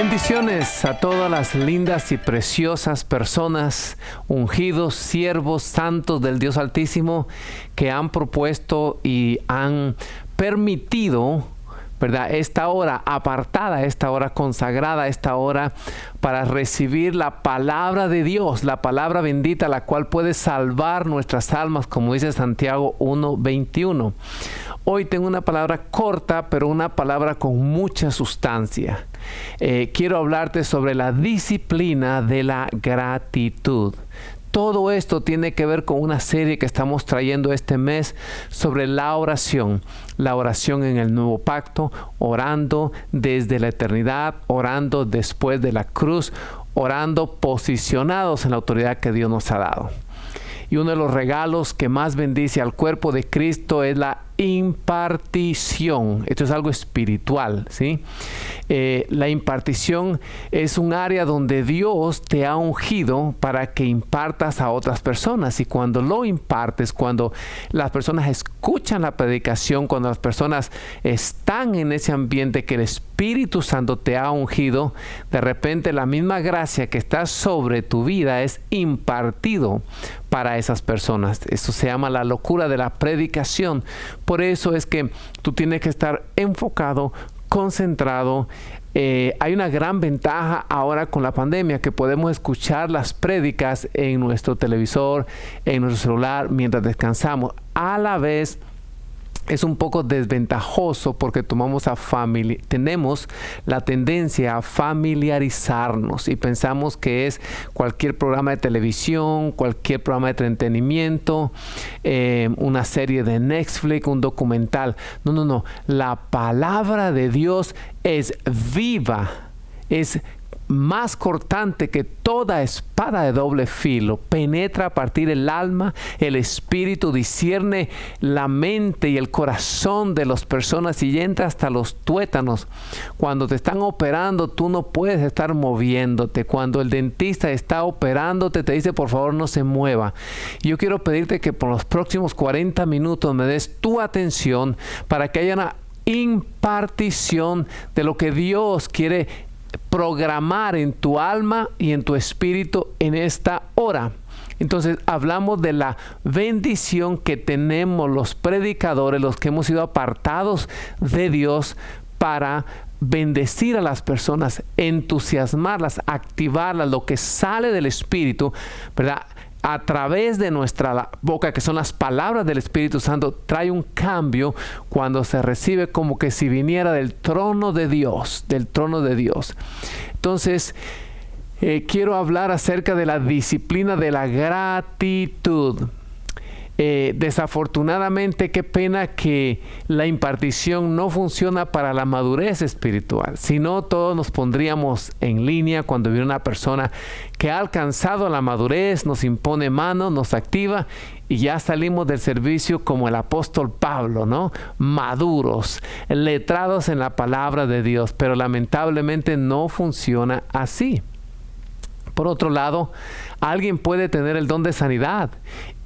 Bendiciones a todas las lindas y preciosas personas, ungidos, siervos, santos del Dios Altísimo, que han propuesto y han permitido, ¿verdad?, esta hora apartada, esta hora consagrada, esta hora para recibir la palabra de Dios, la palabra bendita, la cual puede salvar nuestras almas, como dice Santiago 1:21. Hoy tengo una palabra corta, pero una palabra con mucha sustancia. Quiero hablarte sobre la disciplina de la gratitud. Todo esto tiene que ver con una serie que estamos trayendo este mes sobre la oración en el nuevo pacto, orando desde la eternidad, orando después de la cruz, orando posicionados en la autoridad que Dios nos ha dado. Y uno de los regalos que más bendice al cuerpo de Cristo es la impartición. Esto es algo espiritual, ¿sí? La impartición es un área donde Dios te ha ungido para que impartas a otras personas. Y cuando lo impartes, cuando las personas escuchan la predicación, cuando las personas están en ese ambiente que el Espíritu Santo te ha ungido, de repente la misma gracia que está sobre tu vida es impartido para esas personas. Eso se llama la locura de la predicación. Por eso es que tú tienes que estar enfocado, concentrado. Hay una gran ventaja ahora con la pandemia, que podemos escuchar las prédicas en nuestro televisor, en nuestro celular, mientras descansamos. A la vez, es un poco desventajoso porque tenemos la tendencia a familiarizarnos y pensamos que es cualquier programa de televisión, cualquier programa de entretenimiento, una serie de Netflix, un documental. No. La palabra de Dios es viva, es más cortante que toda espada de doble filo, penetra a partir del alma, el espíritu, discierne la mente y el corazón de las personas y entra hasta los tuétanos. Cuando te están operando, tú no puedes estar moviéndote. Cuando el dentista está operándote, te dice, por favor, no se mueva. Yo quiero pedirte que por los próximos 40 minutos me des tu atención para que haya una impartición de lo que Dios quiere programar en tu alma y en tu espíritu en esta hora. Entonces hablamos de la bendición que tenemos los predicadores, los que hemos sido apartados de Dios para bendecir a las personas, entusiasmarlas, activarlas, lo que sale del Espíritu, ¿verdad?, a través de nuestra boca, que son las palabras del Espíritu Santo, trae un cambio cuando se recibe como que si viniera del trono de Dios, Entonces, quiero hablar acerca de la disciplina de la gratitud. Desafortunadamente, qué pena que la impartición no funciona para la madurez espiritual. Si no, todos nos pondríamos en línea cuando viene una persona que ha alcanzado la madurez, nos impone mano, nos activa y ya salimos del servicio como el apóstol Pablo, ¿no? Maduros, letrados en la palabra de Dios, pero lamentablemente no funciona así. Por otro lado, alguien puede tener el don de sanidad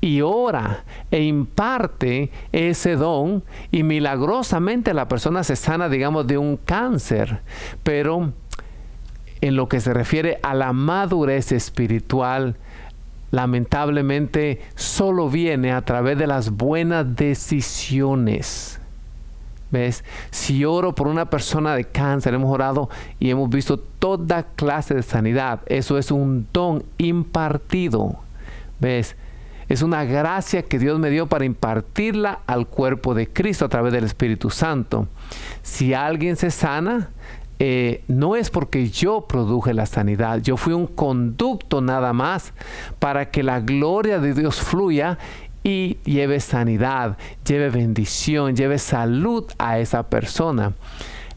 y ora e imparte ese don y milagrosamente la persona se sana, digamos, de un cáncer. Pero en lo que se refiere a la madurez espiritual, lamentablemente solo viene a través de las buenas decisiones. ¿Ves? Si oro por una persona de cáncer, hemos orado y hemos visto toda clase de sanidad. Eso es un don impartido. ¿Ves? Es una gracia que Dios me dio para impartirla al cuerpo de Cristo a través del Espíritu Santo. Si alguien se sana, no es porque yo produje la sanidad. Yo fui un conducto nada más para que la gloria de Dios fluya y lleve sanidad, lleve bendición, lleve salud a esa persona.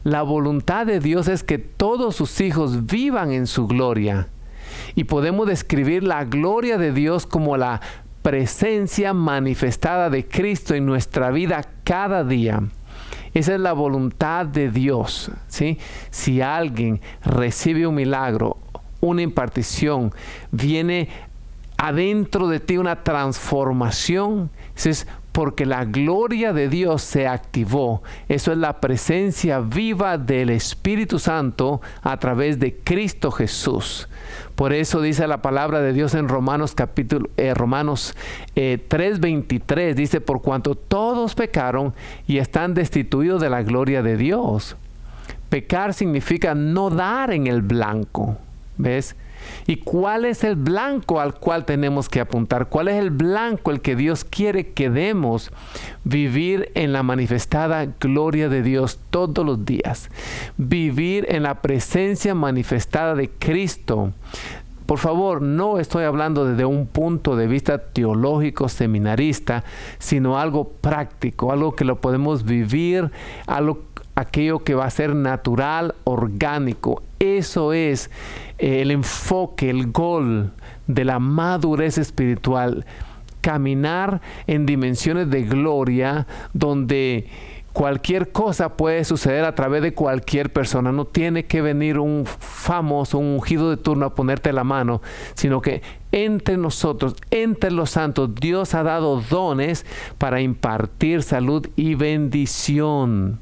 La voluntad de Dios es que todos sus hijos vivan en su gloria. Y podemos describir la gloria de Dios como la presencia manifestada de Cristo en nuestra vida cada día. Esa es la voluntad de Dios, ¿sí? Si alguien recibe un milagro, una impartición, viene adentro de ti una transformación, es porque la gloria de Dios se activó. Eso es la presencia viva del Espíritu Santo a través de Cristo Jesús. Por eso dice la palabra de Dios en Romanos 3:23, dice, por cuanto todos pecaron y están destituidos de la gloria de Dios. Pecar significa no dar en el blanco, ¿ves? ¿Y cuál es el blanco al cual tenemos que apuntar? ¿Cuál es el blanco el que Dios quiere que demos? Vivir en la manifestada gloria de Dios todos los días. Vivir en la presencia manifestada de Cristo. Por favor, no estoy hablando desde un punto de vista teológico, seminarista, sino algo práctico, algo que lo podemos vivir, aquello que va a ser natural, orgánico. Eso es el enfoque, el gol de la madurez espiritual. Caminar en dimensiones de gloria donde cualquier cosa puede suceder a través de cualquier persona. No tiene que venir un famoso, un ungido de turno a ponerte la mano, sino que entre nosotros, entre los santos, Dios ha dado dones para impartir salud y bendición.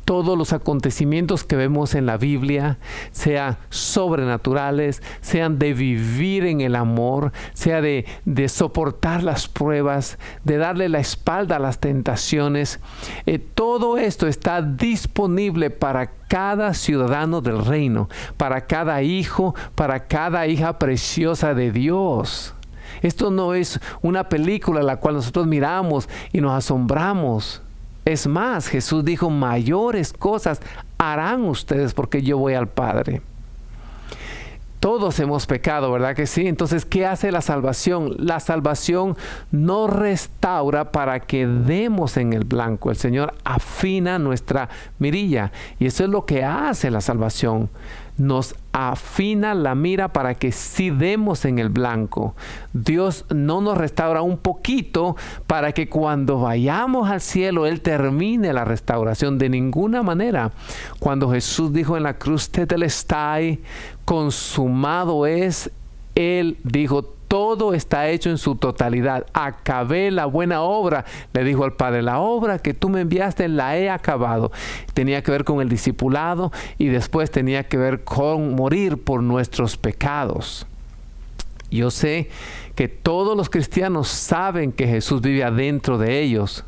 Todos los acontecimientos que vemos en la Biblia, sean sobrenaturales, sean de vivir en el amor, sea de soportar las pruebas, de darle la espalda a las tentaciones, todo esto está disponible para cada ciudadano del reino, para cada hijo, para cada hija preciosa de Dios. Esto no es una película la cual nosotros miramos y nos asombramos. Es más, Jesús dijo, mayores cosas harán ustedes porque yo voy al Padre. Todos hemos pecado, ¿verdad que sí? Entonces, ¿qué hace la salvación? La salvación no restaura para que demos en el blanco. El Señor afina nuestra mirilla y eso es lo que hace la salvación. Nos afina la mira para que sí demos en el blanco. Dios no nos restaura un poquito para que cuando vayamos al cielo Él termine la restauración. De ninguna manera. Cuando Jesús dijo en la cruz, tetelestai, consumado es, Él dijo, todo está hecho en su totalidad. Acabé la buena obra, le dijo al Padre. La obra que tú me enviaste la he acabado. Tenía que ver con el discipulado y después tenía que ver con morir por nuestros pecados. Yo sé que todos los cristianos saben que Jesús vive adentro de ellos.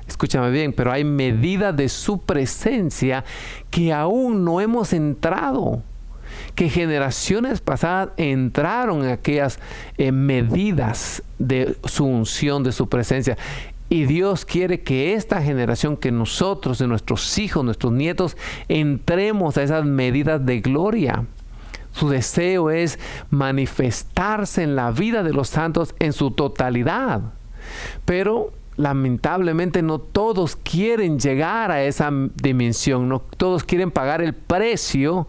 Escúchame bien, pero hay medidas de su presencia que aún no hemos entrado. Que generaciones pasadas entraron en aquellas medidas de su unción, de su presencia. Y Dios quiere que esta generación, que nosotros, de nuestros hijos, nuestros nietos, entremos a esas medidas de gloria. Su deseo es manifestarse en la vida de los santos en su totalidad. Pero lamentablemente no todos quieren llegar a esa dimensión, no todos quieren pagar el precio,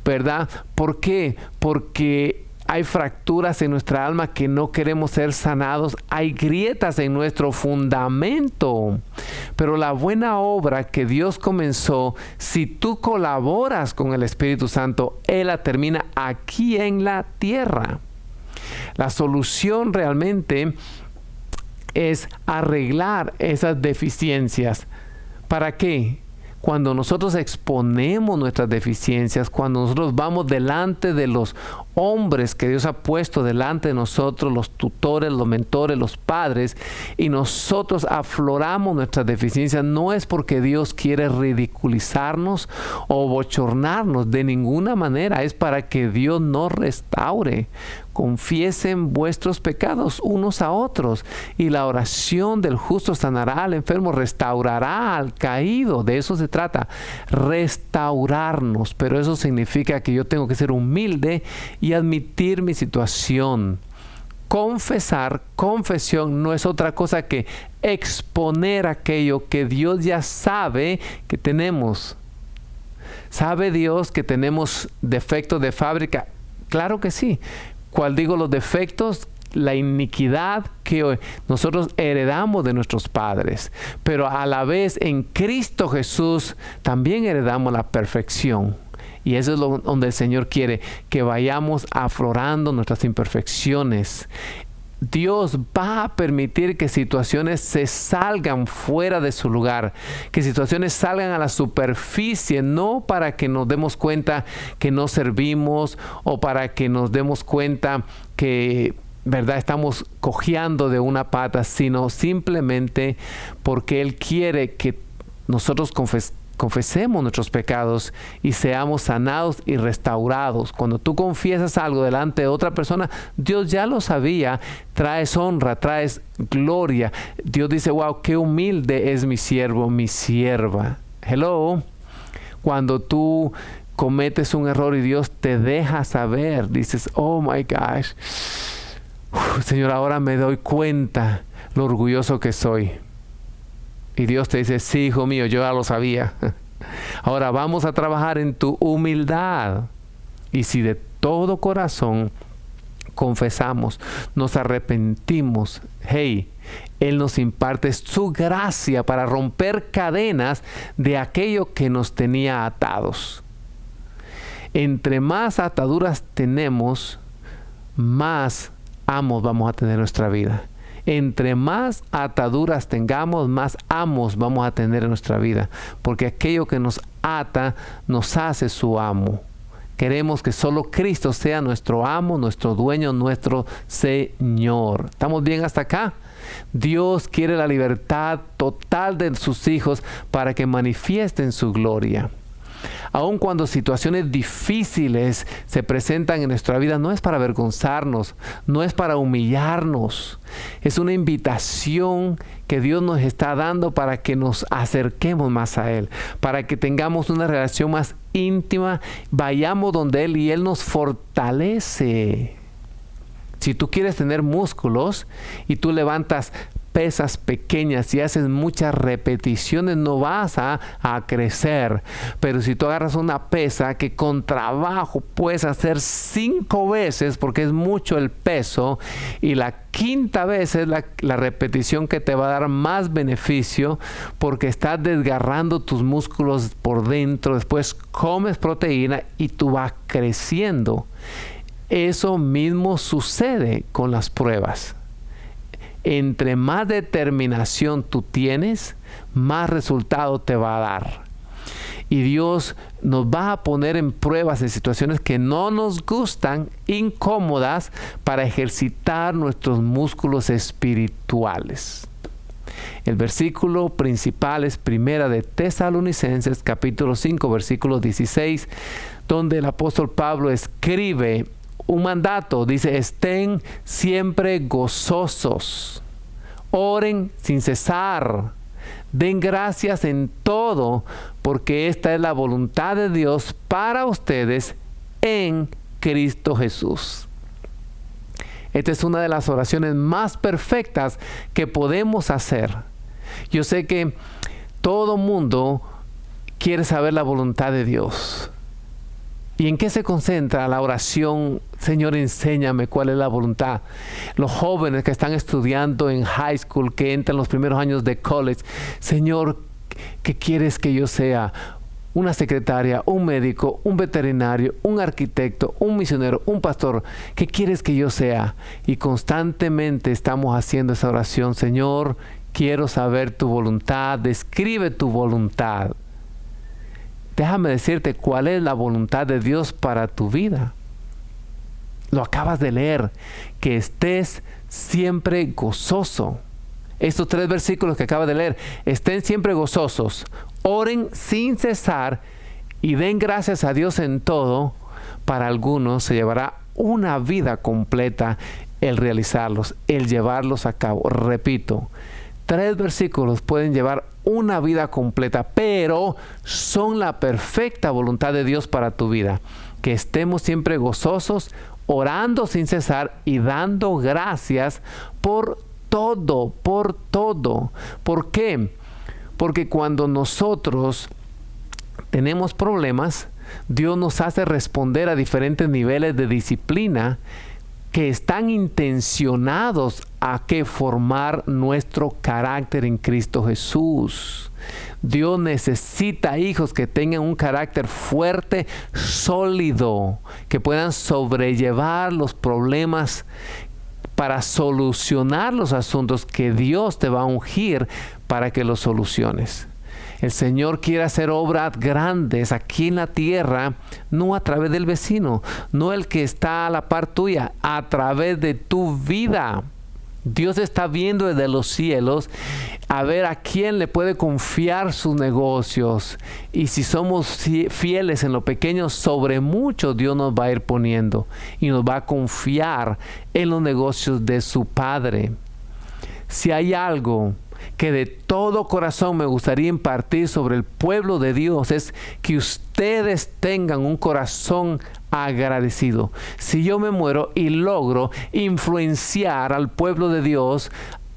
¿verdad? ¿Por qué? Porque hay fracturas en nuestra alma que no queremos ser sanados, hay grietas en nuestro fundamento. Pero la buena obra que Dios comenzó, si tú colaboras con el Espíritu Santo, Él la termina aquí en la tierra. La solución realmente es arreglar esas deficiencias. ¿Para qué? Cuando nosotros exponemos nuestras deficiencias, cuando nosotros vamos delante de los hombres que Dios ha puesto delante de nosotros, los tutores, los mentores, los padres, y nosotros afloramos nuestras deficiencias, no es porque Dios quiere ridiculizarnos o bochornarnos, de ninguna manera, es para que Dios nos restaure. Confiesen vuestros pecados unos a otros y la oración del justo sanará al enfermo, restaurará al caído. De eso se trata, restaurarnos. Pero eso significa que yo tengo que ser humilde y admitir mi situación. Confesar, confesión no es otra cosa que exponer aquello que Dios ya sabe que tenemos. ¿Sabe Dios que tenemos defectos de fábrica? Claro que sí. ¿Cuál digo los defectos? La iniquidad que nosotros heredamos de nuestros padres. Pero a la vez en Cristo Jesús también heredamos la perfección. Y eso es donde el Señor quiere que vayamos aflorando nuestras imperfecciones. Dios va a permitir que situaciones se salgan fuera de su lugar, que situaciones salgan a la superficie, no para que nos demos cuenta que no servimos o para que nos demos cuenta que, ¿verdad?, estamos cojeando de una pata, sino simplemente porque Él quiere que nosotros confesemos nuestros pecados y seamos sanados y restaurados. Cuando tú confiesas algo delante de otra persona, Dios ya lo sabía, traes honra, traes gloria. Dios dice, wow, qué humilde es mi siervo, mi sierva. Hello. Cuando tú cometes un error y Dios te deja saber, dices, oh my gosh, Señor, ahora me doy cuenta lo orgulloso que soy. Y Dios te dice, sí, hijo mío, yo ya lo sabía. Ahora vamos a trabajar en tu humildad. Y si de todo corazón confesamos, nos arrepentimos, hey, Él nos imparte su gracia para romper cadenas de aquello que nos tenía atados. Entre más ataduras tenemos, más amos vamos a tener en nuestra vida. Entre más ataduras tengamos, más amos vamos a tener en nuestra vida. Porque aquello que nos ata nos hace su amo. Queremos que solo Cristo sea nuestro amo, nuestro dueño, nuestro Señor. ¿Estamos bien hasta acá? Dios quiere la libertad total de sus hijos para que manifiesten su gloria. Aun cuando situaciones difíciles se presentan en nuestra vida, no es para avergonzarnos, no es para humillarnos. Es una invitación que Dios nos está dando para que nos acerquemos más a Él, para que tengamos una relación más íntima, vayamos donde Él y Él nos fortalece. Si tú quieres tener músculos y tú levantas pesas pequeñas y haces muchas repeticiones, no vas a crecer. Pero si tú agarras una pesa que con trabajo puedes hacer 5 veces, porque es mucho el peso, y la 5ª vez es la repetición que te va a dar más beneficio, porque estás desgarrando tus músculos por dentro, después comes proteína y tú vas creciendo. Eso mismo sucede con las pruebas. Entre más determinación tú tienes, más resultado te va a dar. Y Dios nos va a poner en pruebas en situaciones que no nos gustan, incómodas, para ejercitar nuestros músculos espirituales. El versículo principal es Primera de Tesalonicenses, capítulo 5, versículo 16, donde el apóstol Pablo escribe un mandato. Dice, estén siempre gozosos, oren sin cesar, den gracias en todo, porque esta es la voluntad de Dios para ustedes en Cristo Jesús. Esta es una de las oraciones más perfectas que podemos hacer. Yo sé que todo mundo quiere saber la voluntad de Dios. ¿Y en qué se concentra la oración? Señor, enséñame cuál es la voluntad. Los jóvenes que están estudiando en high school, que entran en los primeros años de college. Señor, ¿qué quieres que yo sea? Una secretaria, un médico, un veterinario, un arquitecto, un misionero, un pastor. ¿Qué quieres que yo sea? Y constantemente estamos haciendo esa oración. Señor, quiero saber tu voluntad. Describe tu voluntad. Déjame decirte cuál es la voluntad de Dios para tu vida. Lo acabas de leer, que estés siempre gozoso. Estos 3 versículos que acabas de leer, estén siempre gozosos, oren sin cesar y den gracias a Dios en todo. Para algunos se llevará una vida completa el realizarlos, el llevarlos a cabo. Repito, 3 versículos pueden llevar una vida completa, pero son la perfecta voluntad de Dios para tu vida. Que estemos siempre gozosos, orando sin cesar y dando gracias por todo, por todo. ¿Por qué? Porque cuando nosotros tenemos problemas, Dios nos hace responder a diferentes niveles de disciplina que están intencionados a que formar nuestro carácter en Cristo Jesús. Dios necesita hijos que tengan un carácter fuerte, sólido, que puedan sobrellevar los problemas para solucionar los asuntos que Dios te va a ungir para que los soluciones. El Señor quiere hacer obras grandes aquí en la tierra, no a través del vecino, no el que está a la par tuya, a través de tu vida. Dios está viendo desde los cielos a ver a quién le puede confiar sus negocios. Y si somos fieles en lo pequeño, sobre mucho Dios nos va a ir poniendo y nos va a confiar en los negocios de su Padre. Si hay algo que de todo corazón me gustaría impartir sobre el pueblo de Dios, es que ustedes tengan un corazón agradecido. Si yo me muero y logro influenciar al pueblo de Dios,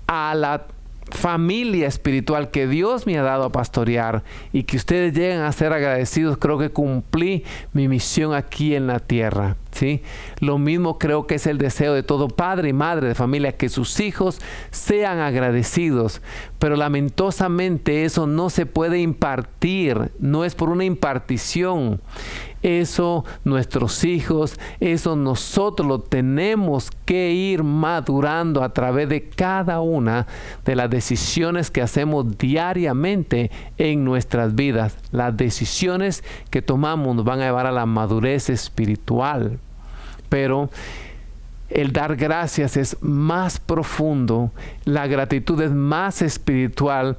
a la familia espiritual que Dios me ha dado a pastorear, y que ustedes lleguen a ser agradecidos, creo que cumplí mi misión aquí en la tierra, ¿sí? Lo mismo creo que es el deseo de todo padre y madre de familia, que sus hijos sean agradecidos, pero lamentosamente eso no se puede impartir, no es por una impartición. Eso nuestros hijos, eso nosotros lo tenemos que ir madurando a través de cada una de las decisiones que hacemos diariamente en nuestras vidas. Las decisiones que tomamos nos van a llevar a la madurez espiritual. Pero el dar gracias es más profundo, la gratitud es más espiritual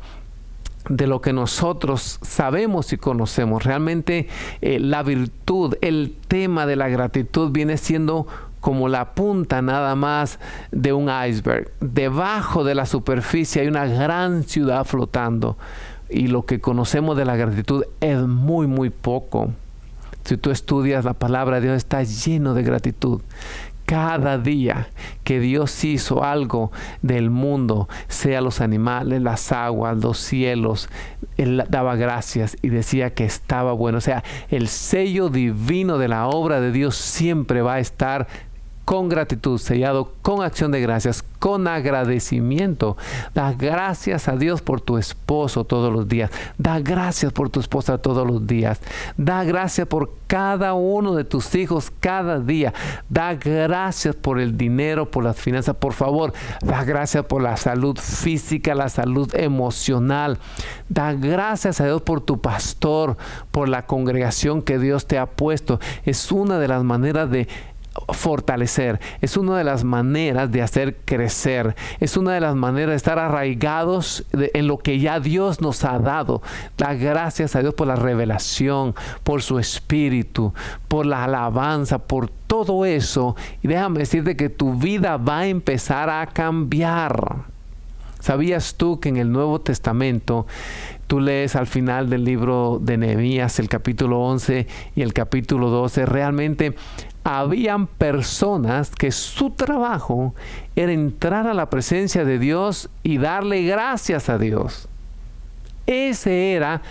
de lo que nosotros sabemos y conocemos. Realmente la virtud, el tema de la gratitud viene siendo como la punta nada más de un iceberg. Debajo de la superficie hay una gran ciudad flotando, y lo que conocemos de la gratitud es muy, muy poco. Si tú estudias la palabra de Dios, está lleno de gratitud. Cada día que Dios hizo algo del mundo, sea los animales, las aguas, los cielos, Él daba gracias y decía que estaba bueno. O sea, el sello divino de la obra de Dios siempre va a estar con gratitud, sellado con acción de gracias, con agradecimiento. Da gracias a Dios por tu esposo todos los días. Da gracias por tu esposa todos los días. Da gracias por cada uno de tus hijos cada día. Da gracias por el dinero, por las finanzas. Por favor, da gracias por la salud física, la salud emocional. Da gracias a Dios por tu pastor, por la congregación que Dios te ha puesto. Es una de las maneras de fortalecer, es una de las maneras de hacer crecer, es una de las maneras de estar arraigados en lo que ya Dios nos ha dado. Da gracias a Dios por la revelación, por su espíritu, por la alabanza, por todo eso, y déjame decirte que tu vida va a empezar a cambiar. ¿Sabías tú que en el Nuevo Testamento tú lees al final del libro de Nehemías, el capítulo 11 y el capítulo 12, realmente habían personas que su trabajo era entrar a la presencia de Dios y darle gracias a Dios? Ese era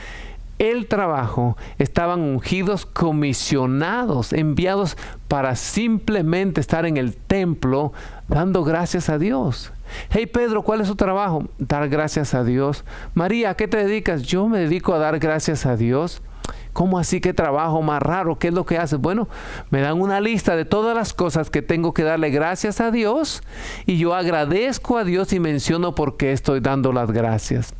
el trabajo. Estaban ungidos, comisionados, enviados para simplemente estar en el templo dando gracias a Dios. Hey Pedro, ¿cuál es su trabajo? Dar gracias a Dios. María, ¿a qué te dedicas? Yo me dedico a dar gracias a Dios. ¿Cómo así? ¿Qué trabajo más raro? ¿Qué es lo que haces? Bueno, me dan una lista de todas las cosas que tengo que darle gracias a Dios, y yo agradezco a Dios y menciono por qué estoy dando las gracias.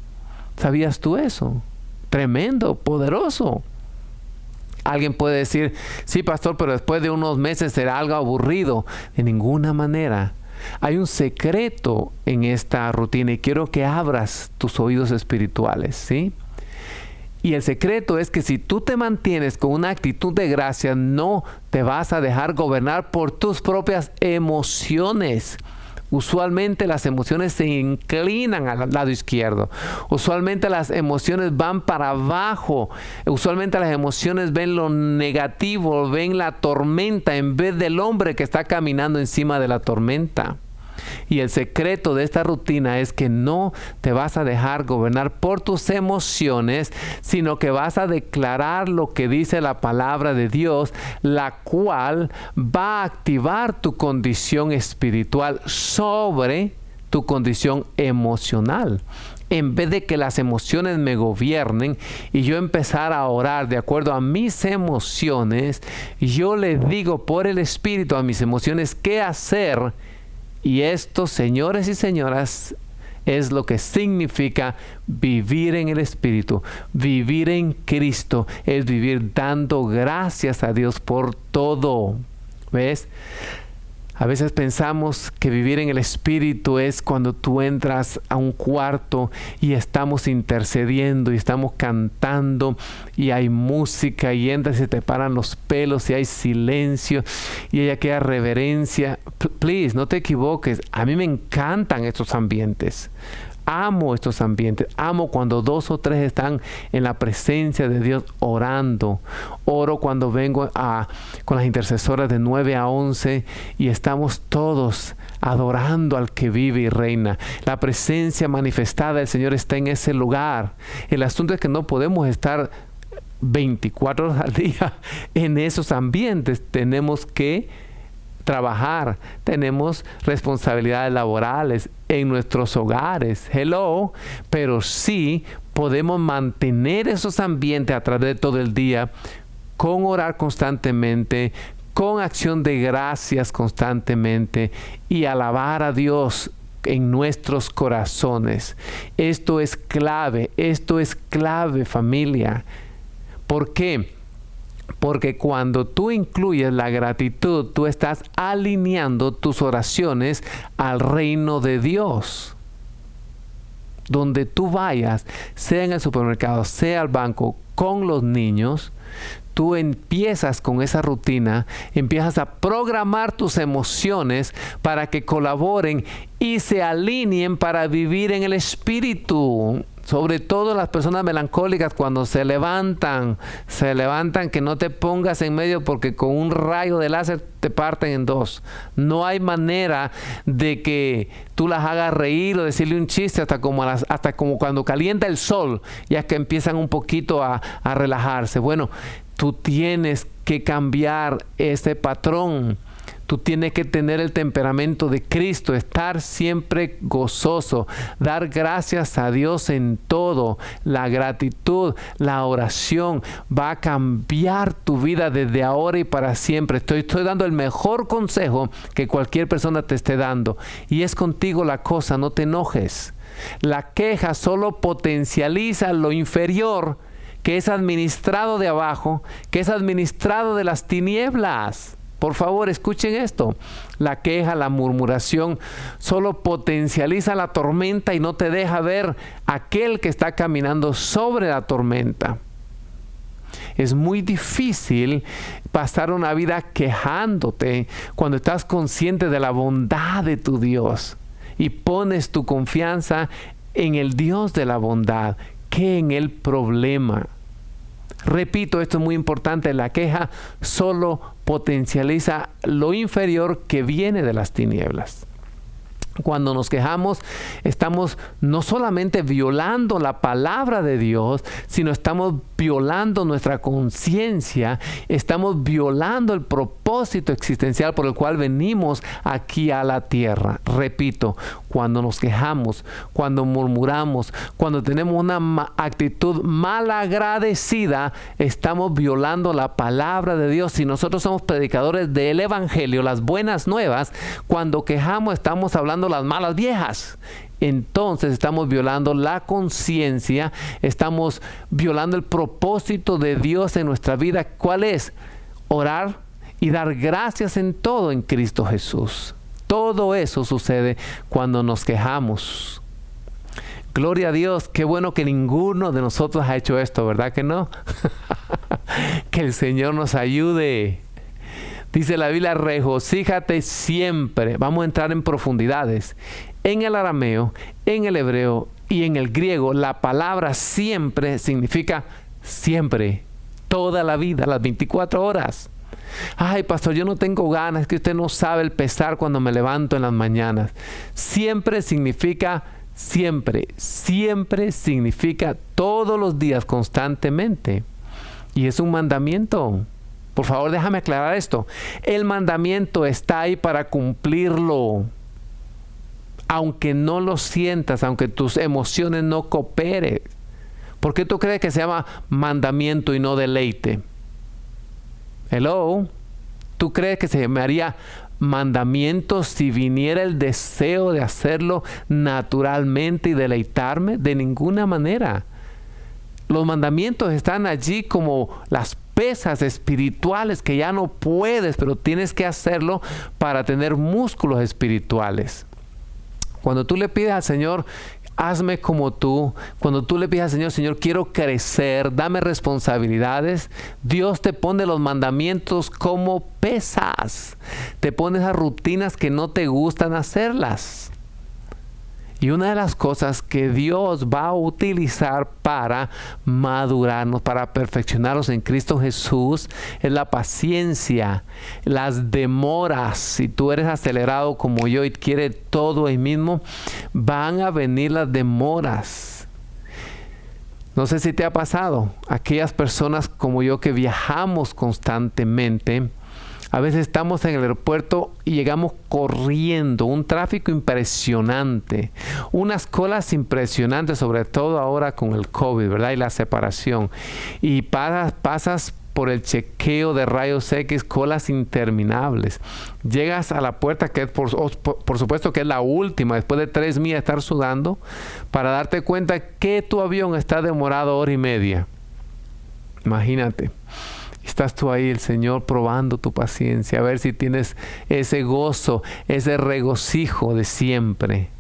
¿Sabías tú eso? Tremendo, poderoso. Alguien puede decir, sí pastor, pero después de unos meses será algo aburrido. De ninguna manera. Hay un secreto en esta rutina y quiero que abras tus oídos espirituales, ¿sí? Y el secreto es que si tú te mantienes con una actitud de gracia, no te vas a dejar gobernar por tus propias emociones. Usualmente las emociones se inclinan al lado izquierdo. Usualmente las emociones van para abajo. Usualmente las emociones ven lo negativo, ven la tormenta en vez del hombre que está caminando encima de la tormenta. Y el secreto de esta rutina es que no te vas a dejar gobernar por tus emociones, sino que vas a declarar lo que dice la palabra de Dios, la cual va a activar tu condición espiritual sobre tu condición emocional. En vez de que las emociones me gobiernen y yo empezar a orar de acuerdo a mis emociones, yo le digo por el Espíritu a mis emociones qué hacer Y esto, señores y señoras, es lo que significa vivir en el Espíritu, vivir en Cristo, es vivir dando gracias a Dios por todo. ¿Ves? A veces pensamos que vivir en el Espíritu es cuando tú entras a un cuarto y estamos intercediendo y estamos cantando y hay música y entras y se te paran los pelos y hay silencio y hay aquella reverencia. Please, no te equivoques. A mí me encantan estos ambientes. Amo estos ambientes. Amo cuando 2 o 3 están en la presencia de Dios orando. Oro cuando vengo con las intercesoras de 9 a 11 y estamos todos adorando al que vive y reina. La presencia manifestada del Señor está en ese lugar. El asunto es que no podemos estar 24 horas al día en esos ambientes. Tenemos que trabajar, tenemos responsabilidades laborales en nuestros hogares, pero sí podemos mantener esos ambientes a través de todo el día, con orar constantemente, con acción de gracias constantemente y alabar a Dios en nuestros corazones. Esto es clave, familia. ¿Por qué? Porque cuando tú incluyes la gratitud, tú estás alineando tus oraciones al reino de Dios. Donde tú vayas, sea en el supermercado, sea al banco, con los niños, tú empiezas con esa rutina, empiezas a programar tus emociones para que colaboren y se alineen para vivir en el Espíritu. Sobre todo las personas melancólicas, cuando se levantan que no te pongas en medio porque con un rayo de láser te parten en 2. No hay manera de que tú las hagas reír o decirle un chiste hasta como cuando calienta el sol, ya que empiezan un poquito a relajarse. Bueno, tú tienes que cambiar ese patrón. Tú tienes que tener el temperamento de Cristo, estar siempre gozoso, dar gracias a Dios en todo. La gratitud, la oración va a cambiar tu vida desde ahora y para siempre. Estoy dando el mejor consejo que cualquier persona te esté dando. Y es contigo la cosa, no te enojes. La queja solo potencializa lo inferior que es administrado de abajo, que es administrado de las tinieblas. Por favor, escuchen esto. La queja, la murmuración, solo potencializa la tormenta y no te deja ver aquel que está caminando sobre la tormenta. Es muy difícil pasar una vida quejándote cuando estás consciente de la bondad de tu Dios y pones tu confianza en el Dios de la bondad que en el problema. Repito, esto es muy importante, la queja solo potencializa lo inferior que viene de las tinieblas. Cuando nos quejamos, estamos no solamente violando la palabra de Dios, sino estamos violando nuestra conciencia, estamos violando el propósito existencial por el cual venimos aquí a la tierra. Repito, cuando nos quejamos, cuando murmuramos, cuando tenemos una actitud malagradecida, estamos violando la palabra de Dios. Si nosotros somos predicadores del Evangelio, las buenas nuevas, cuando quejamos estamos hablando las malas viejas. Entonces estamos violando la conciencia, estamos violando el propósito de Dios en nuestra vida. ¿Cuál es? Orar y dar gracias en todo en Cristo Jesús. Todo eso sucede cuando nos quejamos. Gloria a Dios, qué bueno que ninguno de nosotros ha hecho esto, ¿verdad que no? Que el Señor nos ayude. Dice la Biblia, regocíjate siempre. Vamos a entrar en profundidades. En el arameo, en el hebreo y en el griego, la palabra siempre significa siempre, toda la vida, las 24 horas. Ay, pastor, yo no tengo ganas, es que usted no sabe el pesar cuando me levanto en las mañanas. Siempre significa siempre, siempre significa todos los días, constantemente. Y es un mandamiento. Por favor, déjame aclarar esto. El mandamiento está ahí para cumplirlo. Aunque no lo sientas, aunque tus emociones no cooperen. ¿Por qué tú crees que se llama mandamiento y no deleite? Hello. ¿Tú crees que se llamaría mandamientos si viniera el deseo de hacerlo naturalmente y deleitarme? De ninguna manera. Los mandamientos están allí como las pesas espirituales que ya no puedes, pero tienes que hacerlo para tener músculos espirituales. Cuando tú le pides al Señor, hazme como tú. Cuando tú le pides al Señor, Señor, quiero crecer, dame responsabilidades. Dios te pone los mandamientos como pesas. Te pone esas rutinas que no te gustan hacerlas. Y una de las cosas que Dios va a utilizar para madurarnos, para perfeccionarnos en Cristo Jesús, es la paciencia, las demoras. Si tú eres acelerado como yo y quieres todo ahí mismo, van a venir las demoras. No sé si te ha pasado, aquellas personas como yo que viajamos constantemente, a veces estamos en el aeropuerto y llegamos corriendo, un tráfico impresionante, unas colas impresionantes, sobre todo ahora con el COVID, ¿verdad? Y la separación. Y pasas por el chequeo de rayos X, colas interminables. Llegas a la puerta, que es por supuesto que es la última, después de 3 millas de estar sudando, para darte cuenta que tu avión está demorado 1 hora y media. Imagínate. Estás tú ahí, el Señor, probando tu paciencia, a ver si tienes ese gozo, ese regocijo de siempre.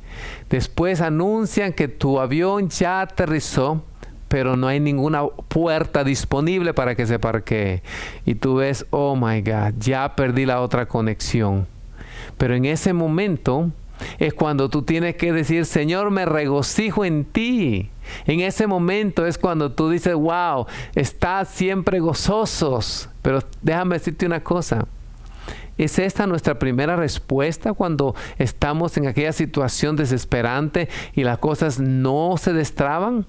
Después anuncian que tu avión ya aterrizó, pero no hay ninguna puerta disponible para que se parquee. Y tú ves, oh my God, ya perdí la otra conexión. Pero en ese momento es cuando tú tienes que decir, Señor, me regocijo en ti. En ese momento es cuando tú dices, wow, estás siempre gozosos. Pero déjame decirte una cosa. ¿Es esta nuestra primera respuesta cuando estamos en aquella situación desesperante y las cosas no se destraban?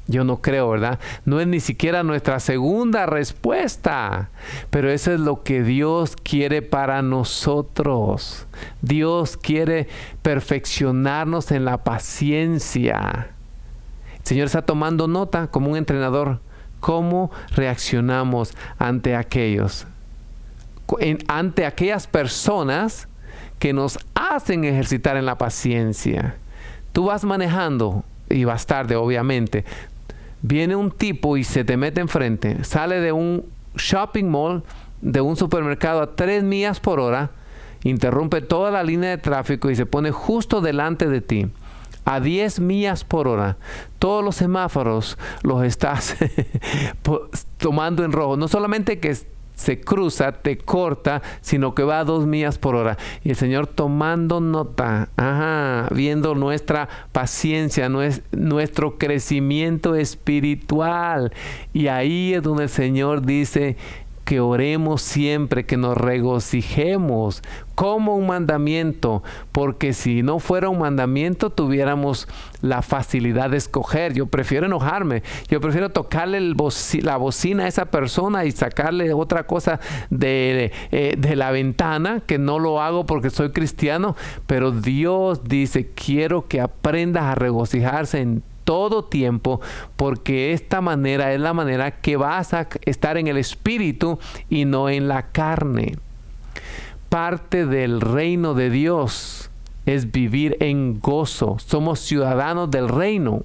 Yo no creo, ¿verdad? No es ni siquiera nuestra segunda respuesta. Pero eso es lo que Dios quiere para nosotros. Dios quiere perfeccionarnos en la paciencia. El Señor está tomando nota como un entrenador. ¿Cómo reaccionamos ante aquellos? Ante aquellas personas que nos hacen ejercitar en la paciencia. Tú vas manejando y vas tarde, obviamente. Viene un tipo y se te mete enfrente. Sale de un shopping mall, de un supermercado a 3 millas por hora. Interrumpe toda la línea de tráfico y se pone justo delante de ti. A 10 millas por hora. Todos los semáforos los estás tomando en rojo. No solamente que se cruza, te corta, sino que va a 2 millas por hora. Y el Señor tomando nota, viendo nuestra paciencia, nuestro crecimiento espiritual. Y ahí es donde el Señor dice que oremos siempre, que nos regocijemos como un mandamiento, porque si no fuera un mandamiento tuviéramos la facilidad de escoger. Yo prefiero enojarme, yo prefiero tocarle la bocina a esa persona y sacarle otra cosa de la ventana, que no lo hago porque soy cristiano, pero Dios dice, quiero que aprendas a regocijarse en todo tiempo, porque esta manera es la manera que vas a estar en el espíritu y no en la carne. Parte del reino de Dios es vivir en gozo. Somos ciudadanos del reino.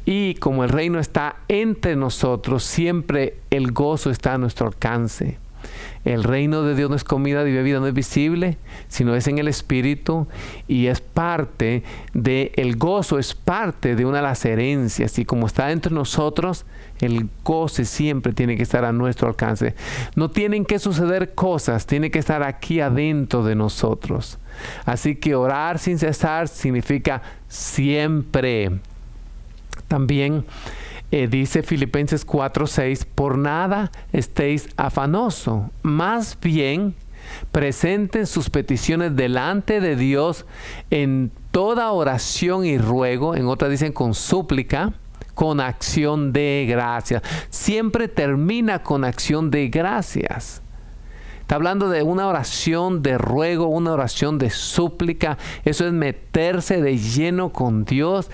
Y como el reino está entre nosotros, siempre el gozo está a nuestro alcance. El reino de Dios no es comida y bebida, no es visible, sino es en el espíritu, y es parte de, el gozo es parte de una de las herencias, y como está entre nosotros, el gozo siempre tiene que estar a nuestro alcance. No tienen que suceder cosas, tiene que estar aquí adentro de nosotros. Así que orar sin cesar significa siempre. También dice Filipenses 4:6, por nada estéis afanosos, más bien presenten sus peticiones delante de Dios en toda oración y ruego, en otras dicen con súplica, con acción de gracias. Siempre termina con acción de gracias. Está hablando de una oración de ruego, una oración de súplica. Eso es meterse de lleno con Dios,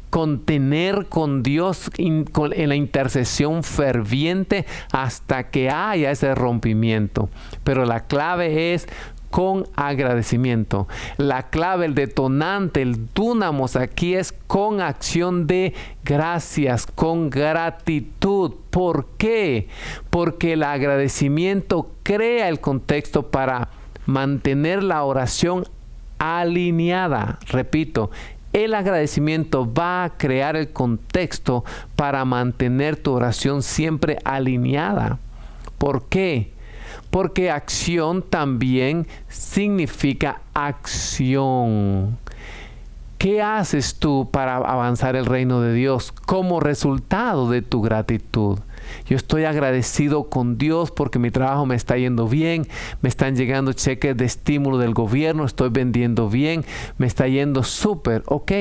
contener con Dios en la intercesión ferviente hasta que haya ese rompimiento. Pero la clave es con agradecimiento. La clave, el detonante, el dúnamos aquí es con acción de gracias, con gratitud. ¿Por qué? Porque el agradecimiento crea el contexto para mantener la oración alineada. Repito, el agradecimiento va a crear el contexto para mantener tu oración siempre alineada. ¿Por qué? Porque acción también significa acción. ¿Qué haces tú para avanzar el reino de Dios como resultado de tu gratitud? Yo estoy agradecido con Dios porque mi trabajo me está yendo bien, me están llegando cheques de estímulo del gobierno, estoy vendiendo bien, me está yendo súper. Ok,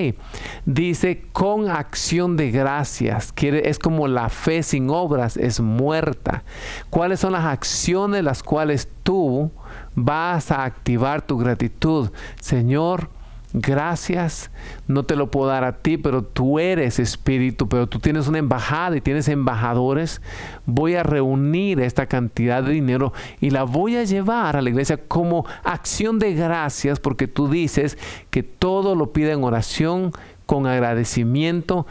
dice con acción de gracias. Es como la fe sin obras, es muerta. ¿Cuáles son las acciones las cuales tú vas a activar tu gratitud? Señor, gracias, no te lo puedo dar a ti, pero tú eres espíritu, pero tú tienes una embajada y tienes embajadores. Voy a reunir esta cantidad de dinero y la voy a llevar a la iglesia como acción de gracias, porque tú dices que todo lo pide en oración, con agradecimiento,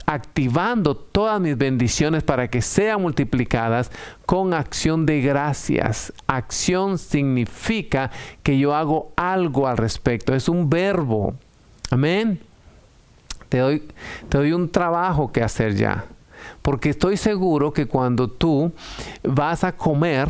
activando todas mis bendiciones para que sean multiplicadas con acción de gracias. Acción significa que yo hago algo al respecto. Es un verbo. Amén. Te doy un trabajo que hacer ya. Porque estoy seguro que cuando tú vas a comer,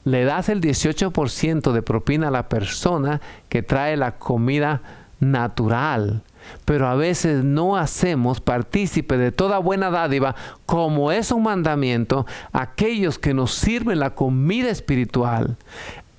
le das el 18% de propina a la persona que trae la comida natural. Pero a veces no hacemos partícipe de toda buena dádiva, como es un mandamiento, aquellos que nos sirven la comida espiritual.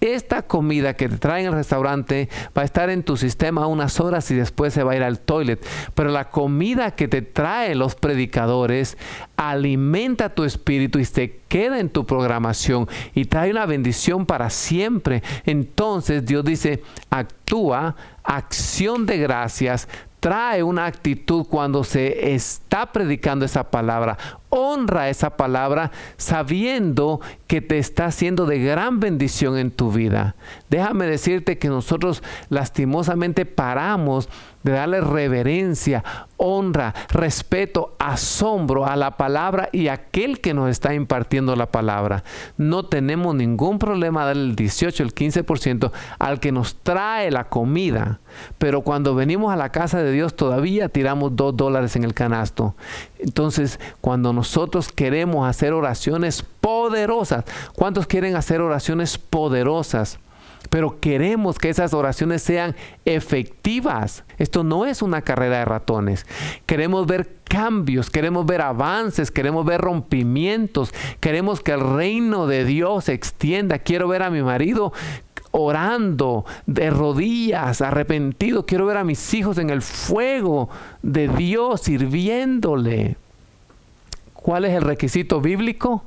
Esta comida que te traen al restaurante va a estar en tu sistema unas horas y después se va a ir al toilet. Pero la comida que te traen los predicadores alimenta tu espíritu y se queda en tu programación y trae una bendición para siempre. Entonces Dios dice, actúa, acción de gracias, trae una actitud cuando se está predicando esa palabra. Honra esa palabra sabiendo que te está haciendo de gran bendición en tu vida. Déjame decirte que nosotros lastimosamente paramos de darle reverencia, honra, respeto, asombro a la palabra y a aquel que nos está impartiendo la palabra. No tenemos ningún problema darle el 18, el 15% al que nos trae la comida. Pero cuando venimos a la casa de Dios todavía tiramos $2 en el canasto. Entonces, cuando nosotros queremos hacer oraciones poderosas, ¿cuántos quieren hacer oraciones poderosas? Pero queremos que esas oraciones sean efectivas. Esto no es una carrera de ratones. Queremos ver cambios, queremos ver avances, queremos ver rompimientos. Queremos que el reino de Dios se extienda. Quiero ver a mi marido orando de rodillas, arrepentido. Quiero ver a mis hijos en el fuego de Dios sirviéndole. ¿Cuál es el requisito bíblico?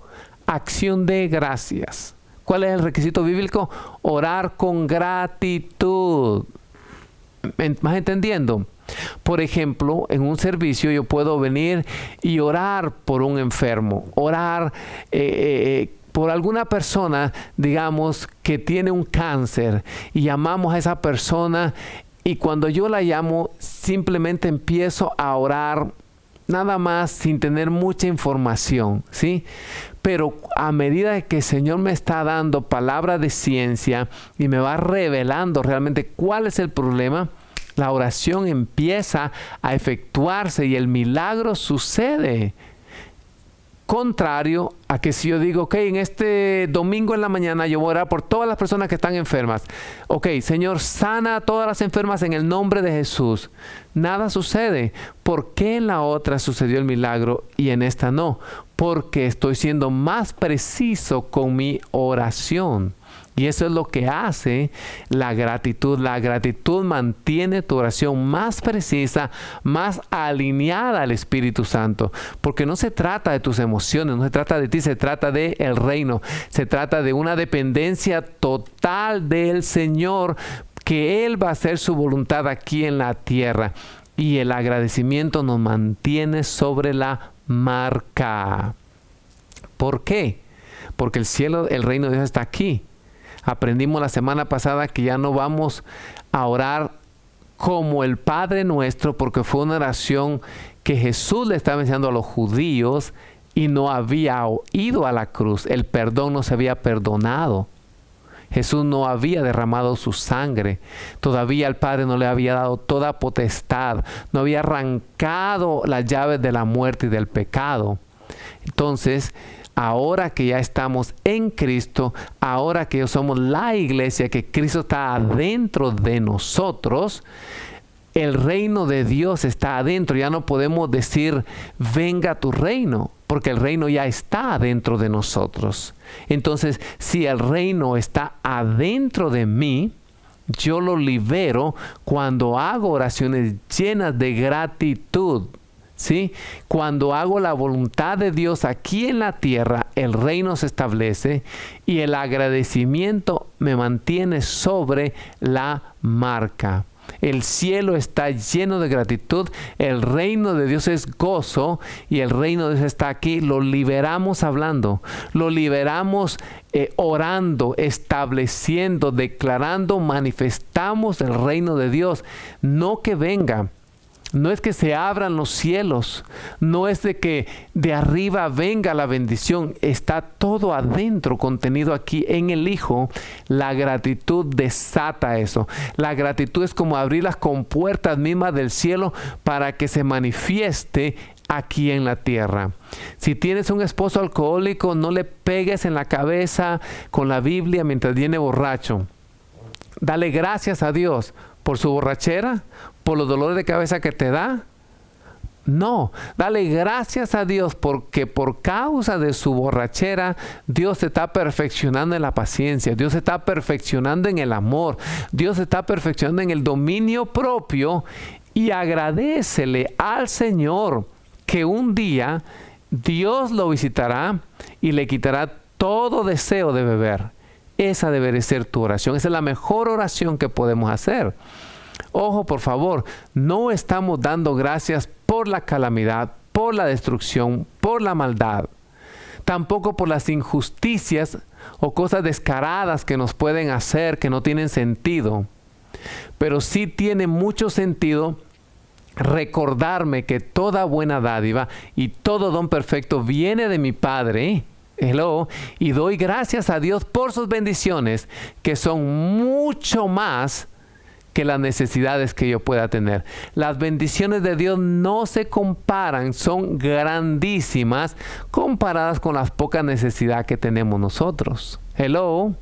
Acción de gracias. ¿Cuál es el requisito bíblico? Orar con gratitud. ¿Más entendiendo? Por ejemplo, en un servicio yo puedo venir y orar por un enfermo, orar por alguna persona, digamos, que tiene un cáncer y llamamos a esa persona y cuando yo la llamo simplemente empiezo a orar nada más sin tener mucha información, ¿sí? Pero a medida que el Señor me está dando palabra de ciencia y me va revelando realmente cuál es el problema, la oración empieza a efectuarse y el milagro sucede. Contrario a que si yo digo, ok, en este domingo en la mañana yo voy a orar por todas las personas que están enfermas. Ok, Señor, sana a todas las enfermas en el nombre de Jesús. Nada sucede. ¿Por qué en la otra sucedió el milagro y en esta no? Porque estoy siendo más preciso con mi oración. Y eso es lo que hace la gratitud. La gratitud mantiene tu oración más precisa, más alineada al Espíritu Santo. Porque no se trata de tus emociones, no se trata de ti, se trata del reino. Se trata de una dependencia total del Señor, que Él va a hacer su voluntad aquí en la tierra. Y el agradecimiento nos mantiene sobre la marca. ¿Por qué? Porque el cielo, el reino de Dios está aquí. Aprendimos la semana pasada que ya no vamos a orar como el Padre Nuestro, porque fue una oración que Jesús le estaba enseñando a los judíos y no había ido a la cruz. El perdón no se había perdonado. Jesús no había derramado su sangre. Todavía el Padre no le había dado toda potestad. No había arrancado las llaves de la muerte y del pecado. Entonces, ahora que ya estamos en Cristo, ahora que somos la iglesia, que Cristo está adentro de nosotros, el reino de Dios está adentro. Ya no podemos decir, venga tu reino, porque el reino ya está adentro de nosotros. Entonces, si el reino está adentro de mí, yo lo libero cuando hago oraciones llenas de gratitud. ¿Sí? Cuando hago la voluntad de Dios aquí en la tierra, el reino se establece y el agradecimiento me mantiene sobre la marca. El cielo está lleno de gratitud, el reino de Dios es gozo y el reino de Dios está aquí. Lo liberamos hablando, lo liberamos orando, estableciendo, declarando, manifestamos el reino de Dios. No que venga. No es que se abran los cielos, no es de que de arriba venga la bendición, está todo adentro, contenido aquí en el Hijo. La gratitud desata eso. La gratitud es como abrir las compuertas mismas del cielo para que se manifieste aquí en la tierra. Si tienes un esposo alcohólico, no le pegues en la cabeza con la Biblia mientras viene borracho. Dale gracias a Dios por su borrachera, por los dolores de cabeza que te da. No, dale gracias a Dios porque por causa de su borrachera, Dios se está perfeccionando en la paciencia, Dios se está perfeccionando en el amor, Dios se está perfeccionando en el dominio propio, y agradécele al Señor que un día Dios lo visitará y le quitará todo deseo de beber. Esa debe ser tu oración. Esa es la mejor oración que podemos hacer. Ojo, por favor, no estamos dando gracias por la calamidad, por la destrucción, por la maldad. Tampoco por las injusticias o cosas descaradas que nos pueden hacer que no tienen sentido. Pero sí tiene mucho sentido recordarme que toda buena dádiva y todo don perfecto viene de mi Padre. Hello, y doy gracias a Dios por sus bendiciones, que son mucho más que las necesidades que yo pueda tener. Las bendiciones de Dios no se comparan, son grandísimas comparadas con las pocas necesidades que tenemos nosotros. Hello,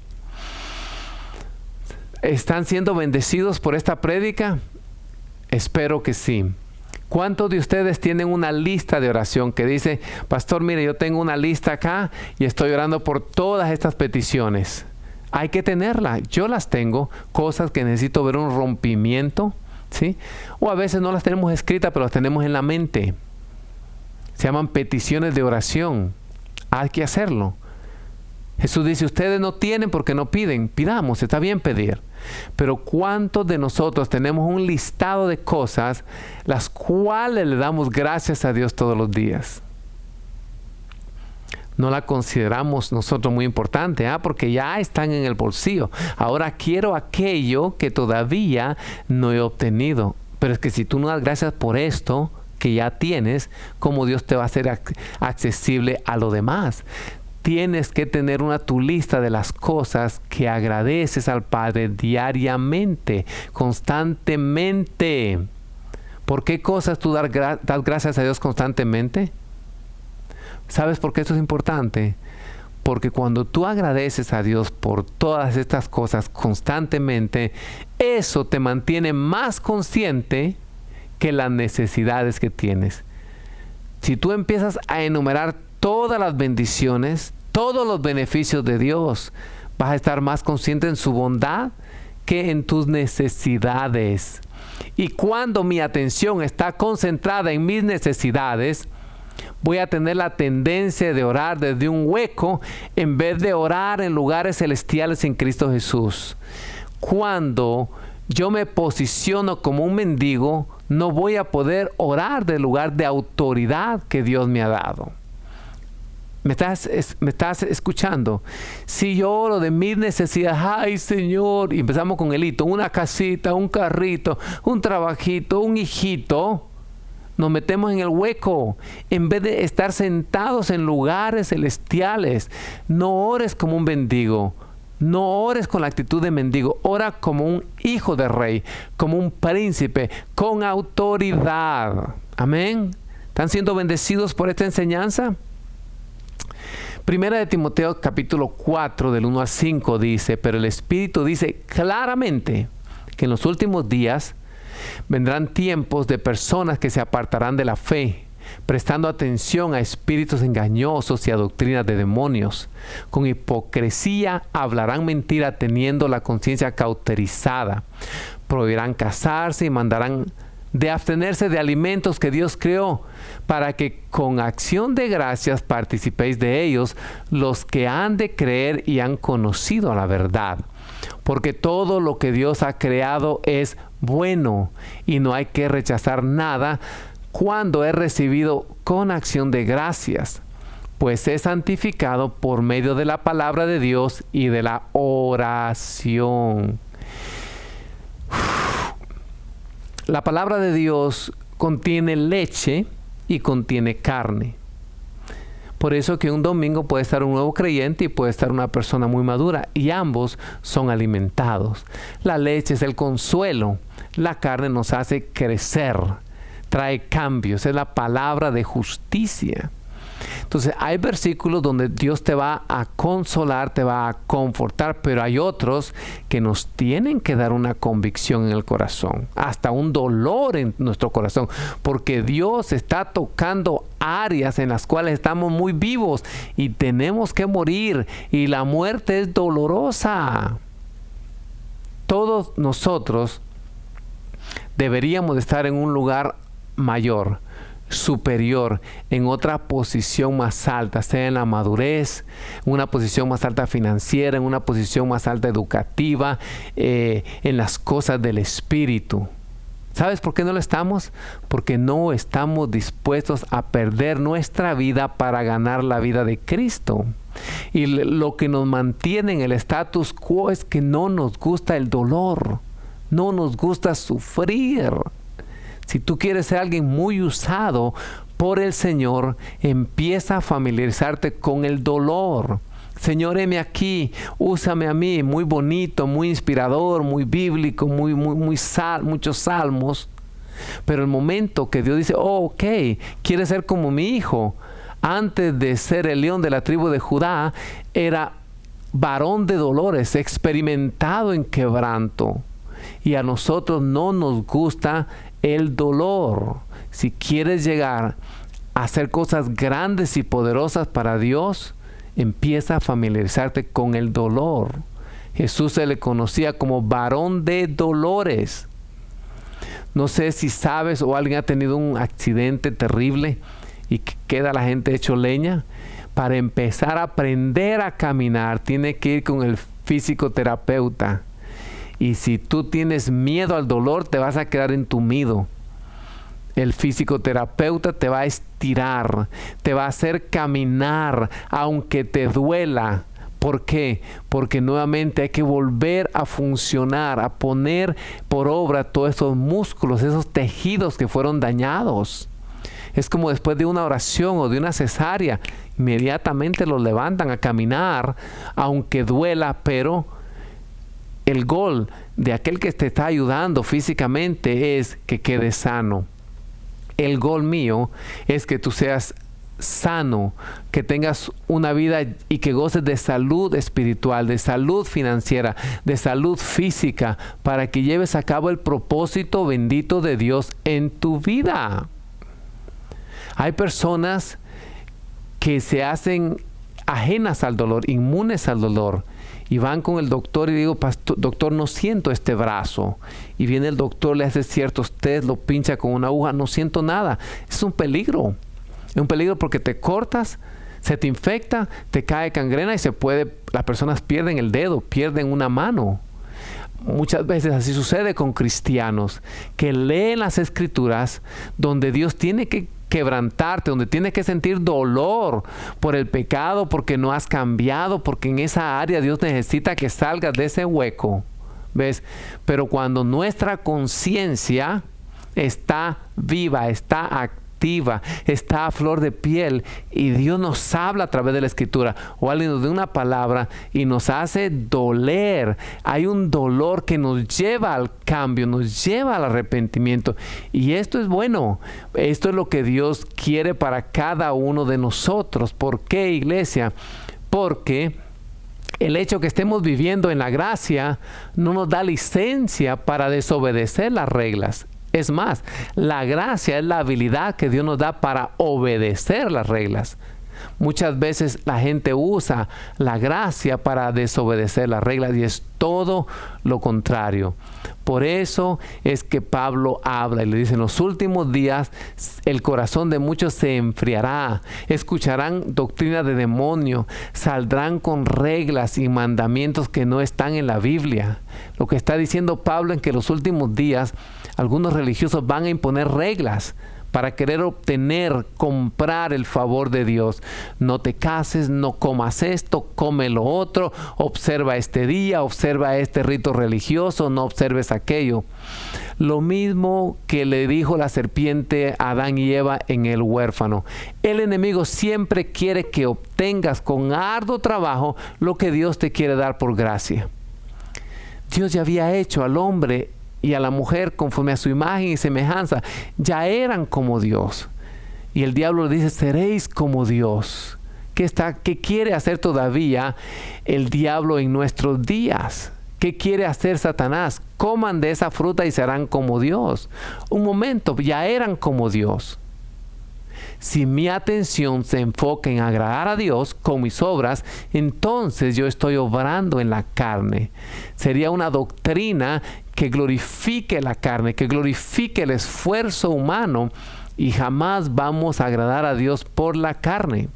¿están siendo bendecidos por esta prédica? Espero que sí. ¿Cuántos de ustedes tienen una lista de oración que dice, pastor, mire, yo tengo una lista acá y estoy orando por todas estas peticiones? Hay que tenerla. Yo las tengo, cosas que necesito ver un rompimiento, ¿sí? O a veces no las tenemos escritas, pero las tenemos en la mente. Se llaman peticiones de oración. Hay que hacerlo. Jesús dice, ustedes no tienen porque no piden. Pidamos, está bien pedir. Pero ¿cuántos de nosotros tenemos un listado de cosas las cuales le damos gracias a Dios todos los días? No la consideramos nosotros muy importante, porque ya están en el bolsillo. Ahora quiero aquello que todavía no he obtenido. Pero es que si tú no das gracias por esto que ya tienes, ¿cómo Dios te va a hacer accesible a lo demás? Tienes que tener tu lista de las cosas que agradeces al Padre diariamente, constantemente. ¿Por qué cosas tú das gracias a Dios constantemente? ¿Sabes por qué esto es importante? Porque cuando tú agradeces a Dios por todas estas cosas constantemente, eso te mantiene más consciente que las necesidades que tienes. Si tú empiezas a enumerar todas las bendiciones, todos los beneficios de Dios, vas a estar más consciente en su bondad que en tus necesidades. Y cuando mi atención está concentrada en mis necesidades, voy a tener la tendencia de orar desde un hueco en vez de orar en lugares celestiales en Cristo Jesús. Cuando yo me posiciono como un mendigo, no voy a poder orar del lugar de autoridad que Dios me ha dado. ¿Me estás escuchando? Si yo oro de mis necesidades, ay Señor, y empezamos con el hito, una casita, un carrito, un trabajito, un hijito, nos metemos en el hueco. En vez de estar sentados en lugares celestiales, no ores como un mendigo. No ores con la actitud de mendigo. Ora como un hijo de rey, como un príncipe, con autoridad. Amén. ¿Están siendo bendecidos por esta enseñanza? Primera de Timoteo capítulo 4 del 1 al 5 dice, pero el Espíritu dice claramente que en los últimos días vendrán tiempos de personas que se apartarán de la fe, prestando atención a espíritus engañosos y a doctrinas de demonios. Con hipocresía hablarán mentira teniendo la conciencia cauterizada. Prohibirán casarse y mandarán de abstenerse de alimentos que Dios creó, para que con acción de gracias participéis de ellos, los que han de creer y han conocido la verdad. Porque todo lo que Dios ha creado es bueno, y no hay que rechazar nada cuando es recibido con acción de gracias, pues es santificado por medio de la palabra de Dios y de la oración. La palabra de Dios contiene leche y contiene carne. Por eso que un domingo puede estar un nuevo creyente y puede estar una persona muy madura, y ambos son alimentados. La leche es el consuelo, la carne nos hace crecer, trae cambios, es la palabra de justicia. Entonces hay versículos donde Dios te va a consolar, te va a confortar, pero hay otros que nos tienen que dar una convicción en el corazón, hasta un dolor en nuestro corazón, porque Dios está tocando áreas en las cuales estamos muy vivos y tenemos que morir, y la muerte es dolorosa. Todos nosotros deberíamos estar en un lugar mayor, superior, en otra posición más alta, sea en la madurez, en una posición más alta financiera, en una posición más alta educativa, en las cosas del espíritu. ¿Sabes por qué no lo estamos? Porque no estamos dispuestos a perder nuestra vida para ganar la vida de Cristo. Y lo que nos mantiene en el status quo es que no nos gusta el dolor, no nos gusta sufrir. Si tú quieres ser alguien muy usado por el Señor, empieza a familiarizarte con el dolor. Señor, heme aquí, úsame a mí, muy bonito, muy inspirador, muy bíblico, muchos salmos. Pero el momento que Dios dice, oh, ok, quieres ser como mi hijo. Antes de ser el león de la tribu de Judá, era varón de dolores, experimentado en quebranto. Y a nosotros no nos gusta el dolor. Si quieres llegar a hacer cosas grandes y poderosas para Dios, empieza a familiarizarte con el dolor. Jesús se le conocía como varón de dolores. No sé si sabes o alguien ha tenido un accidente terrible y queda la gente hecho leña. Para empezar a aprender a caminar, tiene que ir con el fisioterapeuta. Y si tú tienes miedo al dolor, te vas a quedar entumido. El fisioterapeuta te va a estirar, te va a hacer caminar, aunque te duela. ¿Por qué? Porque nuevamente hay que volver a funcionar, a poner por obra todos esos músculos, esos tejidos que fueron dañados. Es como después de una oración o de una cesárea, inmediatamente los levantan a caminar, aunque duela, pero el gol de aquel que te está ayudando físicamente es que quedes sano. El gol mío es que tú seas sano, que tengas una vida y que goces de salud espiritual, de salud financiera, de salud física, para que lleves a cabo el propósito bendito de Dios en tu vida. Hay personas que se hacen ajenas al dolor, inmunes al dolor, y van con el doctor y digo, doctor, no siento este brazo. Y viene el doctor, le hace ciertos test, lo pincha con una aguja, no siento nada. Es un peligro. Es un peligro porque te cortas, se te infecta, te cae gangrena y las personas pierden el dedo, pierden una mano. Muchas veces así sucede con cristianos que leen las escrituras donde Dios tiene que quebrantarte, donde tienes que sentir dolor por el pecado, porque no has cambiado, porque en esa área Dios necesita que salgas de ese hueco. ¿Ves? Pero cuando nuestra conciencia está viva, está activa, está a flor de piel, y Dios nos habla a través de la Escritura, o alguien nos da una palabra y nos hace doler, hay un dolor que nos lleva al cambio, nos lleva al arrepentimiento, y esto es bueno. Esto es lo que Dios quiere para cada uno de nosotros. ¿Por qué, iglesia? Porque el hecho que estemos viviendo en la gracia no nos da licencia para desobedecer las reglas. Es más, la gracia es la habilidad que Dios nos da para obedecer las reglas. Muchas veces la gente usa la gracia para desobedecer las reglas, y es todo lo contrario. Por eso es que Pablo habla y le dice: en los últimos días el corazón de muchos se enfriará, escucharán doctrina de demonio, saldrán con reglas y mandamientos que no están en la Biblia. Lo que está diciendo Pablo es que en los últimos días algunos religiosos van a imponer reglas para querer obtener, comprar el favor de Dios. No te cases, no comas esto, come lo otro, observa este día, observa este rito religioso, no observes aquello. Lo mismo que le dijo la serpiente a Adán y Eva en el huérfano. El enemigo siempre quiere que obtengas con arduo trabajo lo que Dios te quiere dar por gracia. Dios ya había hecho al hombre y a la mujer conforme a su imagen y semejanza. Ya eran como Dios. Y el diablo le dice: seréis como Dios. ¿Qué quiere hacer todavía el diablo en nuestros días? ¿Qué quiere hacer Satanás? Coman de esa fruta y serán como Dios. Un momento, ya eran como Dios. Si mi atención se enfoca en agradar a Dios con mis obras, entonces yo estoy obrando en la carne. Sería una doctrina que glorifique la carne, que glorifique el esfuerzo humano, y jamás vamos a agradar a Dios por la carne.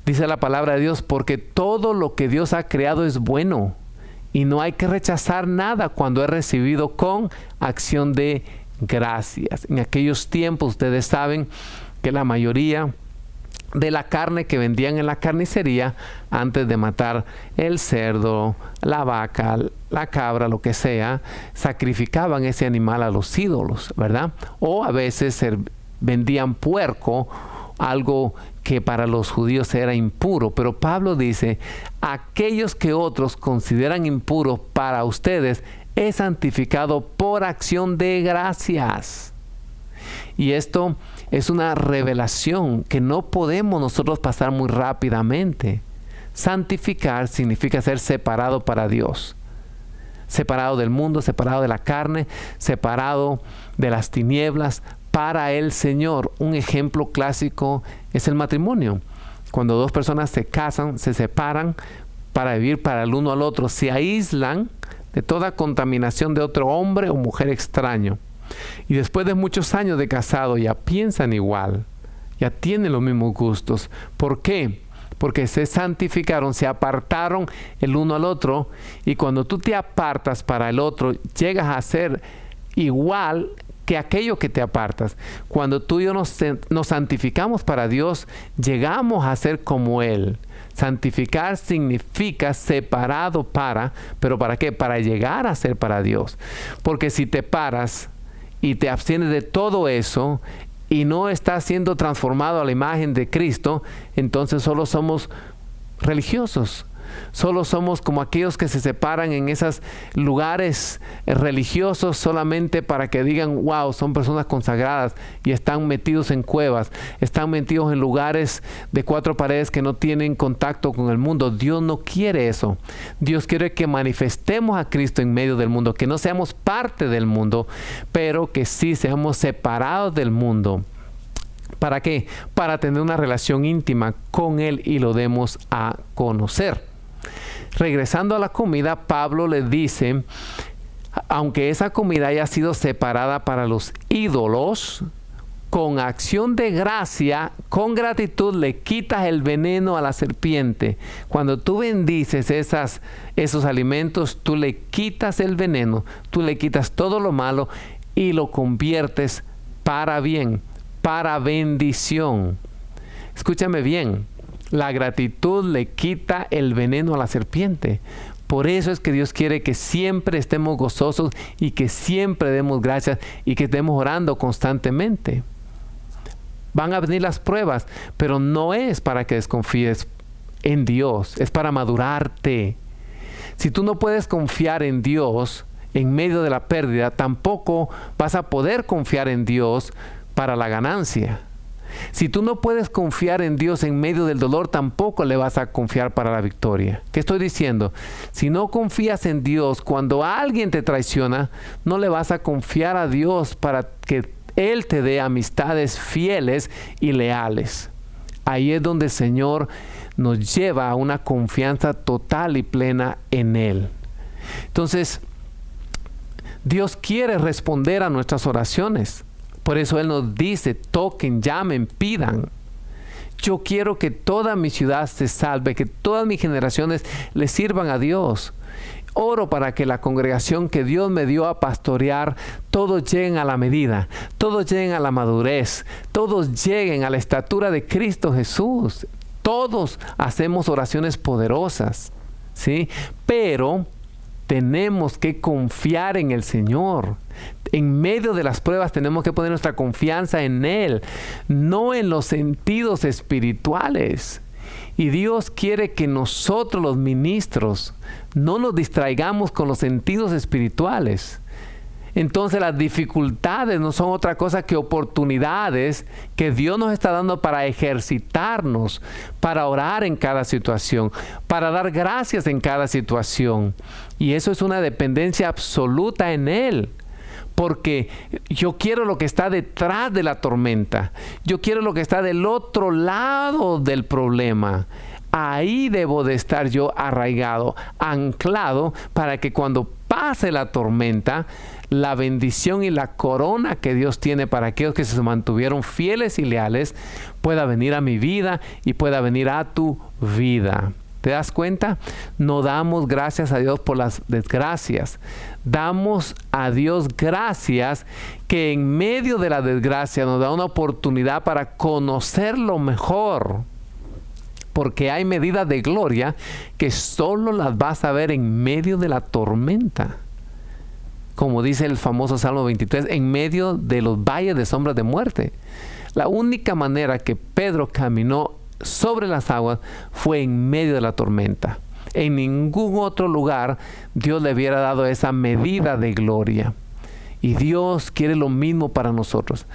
Dice la palabra de Dios: porque todo lo que Dios ha creado es bueno, y no hay que rechazar nada cuando es recibido con acción de gracias. En aquellos tiempos, ustedes saben que la mayoría de la carne que vendían en la carnicería, antes de matar el cerdo, la vaca, la cabra, lo que sea, sacrificaban ese animal a los ídolos, ¿verdad? O a veces vendían puerco, algo que para los judíos era impuro. Pero Pablo dice: aquellos que otros consideran impuros, para ustedes es santificado por acción de gracias. Y esto es una revelación que no podemos nosotros pasar muy rápidamente. Santificar significa ser separado para Dios. Separado del mundo, separado de la carne, separado de las tinieblas para el Señor. Un ejemplo clásico es el matrimonio. Cuando dos personas se casan, se separan para vivir para el uno al otro. Se aíslan de toda contaminación de otro hombre o mujer extraño. Y después de muchos años de casado ya piensan igual, ya tienen los mismos gustos. ¿Por qué? Porque se santificaron, se apartaron el uno al otro, y cuando tú te apartas para el otro, llegas a ser igual que aquello que te apartas. Cuando tú y yo nos santificamos para Dios, llegamos a ser como Él. Santificar significa separado para, ¿pero para qué? Para llegar a ser para Dios. Porque si te paras y te abstienes de todo eso y no estás siendo transformado a la imagen de Cristo, entonces solo somos religiosos. Solo somos como aquellos que se separan en esos lugares religiosos solamente para que digan: wow, son personas consagradas, y están metidos en cuevas, están metidos en lugares de cuatro paredes que no tienen contacto con el mundo. Dios no quiere eso. Dios quiere que manifestemos a Cristo en medio del mundo, que no seamos parte del mundo, pero que sí seamos separados del mundo. ¿Para qué? Para tener una relación íntima con Él y lo demos a conocer. Regresando a la comida, Pablo le dice: aunque esa comida haya sido separada para los ídolos, con acción de gracia, con gratitud, le quitas el veneno a la serpiente. Cuando tú bendices esos alimentos, tú le quitas el veneno, tú le quitas todo lo malo y lo conviertes para bien. para bendición. Escúchame bien, la gratitud le quita el veneno a la serpiente. Por eso es que Dios quiere que siempre estemos gozosos y que siempre demos gracias y que estemos orando constantemente. Van a venir las pruebas, pero no es para que desconfíes en Dios, es para madurarte. Si tú no puedes confiar en Dios en medio de la pérdida, tampoco vas a poder confiar en Dios para la ganancia. Si tú no puedes confiar en Dios en medio del dolor, tampoco le vas a confiar para la victoria. ¿Qué estoy diciendo? Si no confías en Dios cuando alguien te traiciona, no le vas a confiar a Dios para que Él te dé amistades fieles y leales. Ahí es donde el Señor nos lleva a una confianza total y plena en Él. Entonces, Dios quiere responder a nuestras oraciones. Por eso Él nos dice, toquen, llamen, pidan. Yo quiero que toda mi ciudad se salve, que todas mis generaciones le sirvan a Dios. Oro para que la congregación que Dios me dio a pastorear, todos lleguen a la medida, todos lleguen a la madurez, todos lleguen a la estatura de Cristo Jesús. Todos hacemos oraciones poderosas, ¿sí? Pero tenemos que confiar en el Señor. En medio de las pruebas tenemos que poner nuestra confianza en Él, no en los sentidos espirituales. Y Dios quiere que nosotros los ministros no nos distraigamos con los sentidos espirituales. Entonces las dificultades no son otra cosa que oportunidades que Dios nos está dando para ejercitarnos, para orar en cada situación, para dar gracias en cada situación. Y eso es una dependencia absoluta en Él. Porque yo quiero lo que está detrás de la tormenta. Yo quiero lo que está del otro lado del problema. Ahí debo de estar yo arraigado, anclado, para que cuando pase la tormenta, la bendición y la corona que Dios tiene para aquellos que se mantuvieron fieles y leales, pueda venir a mi vida y pueda venir a tu vida. ¿Te das cuenta? No damos gracias a Dios por las desgracias. Damos a Dios gracias que en medio de la desgracia nos da una oportunidad para conocerlo mejor. Porque hay medidas de gloria que solo las vas a ver en medio de la tormenta. Como dice el famoso Salmo 23, en medio de los valles de sombras de muerte. La única manera que Pedro caminó sobre las aguas fue en medio de la tormenta. En ningún otro lugar Dios le hubiera dado esa medida de gloria. Y Dios quiere lo mismo para nosotros.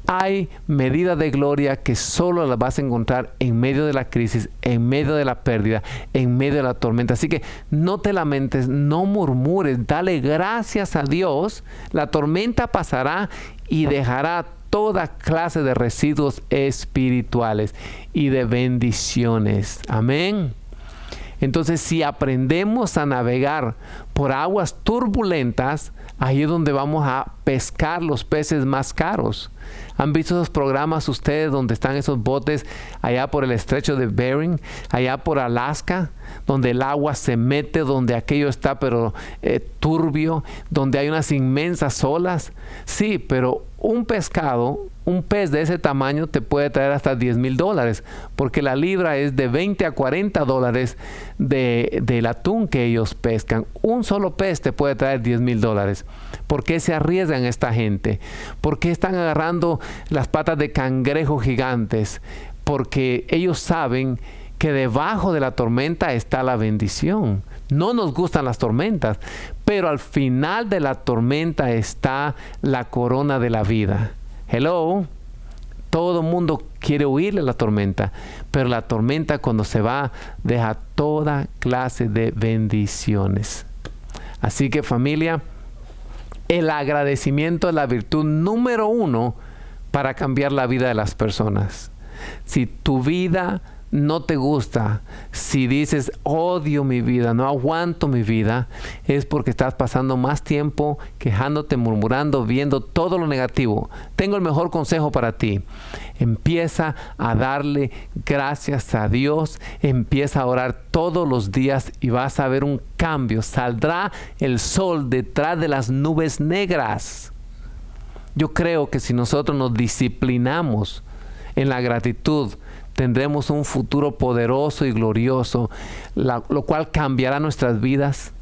Hay medida de gloria que solo las vas a encontrar en medio de la crisis, en medio de la pérdida, en medio de la tormenta. Así que no te lamentes, no murmures, dale gracias a Dios. La tormenta pasará y dejará toda clase de residuos espirituales y de bendiciones. Amén. Entonces, si aprendemos a navegar por aguas turbulentas, ahí es donde vamos a pescar los peces más caros. ¿Han visto esos programas ustedes donde están esos botes allá por el estrecho de Bering, allá por Alaska, donde el agua se mete, donde aquello está pero turbio, donde hay unas inmensas olas? Sí, pero un pez de ese tamaño te puede traer hasta $10,000, porque la libra es de $20 a $40 del atún que ellos pescan. Un solo pez te puede traer $10,000. ¿Por qué se arriesgan esta gente? ¿Por qué están agarrando las patas de cangrejo gigantes? Porque ellos saben que debajo de la tormenta está la bendición. No nos gustan las tormentas, pero al final de la tormenta está la corona de la vida. Hello. Todo el mundo quiere huirle a la tormenta, pero la tormenta cuando se va deja toda clase de bendiciones. Así que, familia, el agradecimiento es la virtud número 1 para cambiar la vida de las personas. Si tu vida no te gusta, si dices odio mi vida, no aguanto mi vida, es porque estás pasando más tiempo quejándote, murmurando, viendo todo lo negativo. Tengo el mejor consejo para ti. Empieza a darle gracias a Dios, empieza a orar todos los días y vas a ver un cambio. Saldrá el sol detrás de las nubes negras. Yo creo que si nosotros nos disciplinamos en la gratitud, tendremos un futuro poderoso y glorioso, lo cual cambiará nuestras vidas,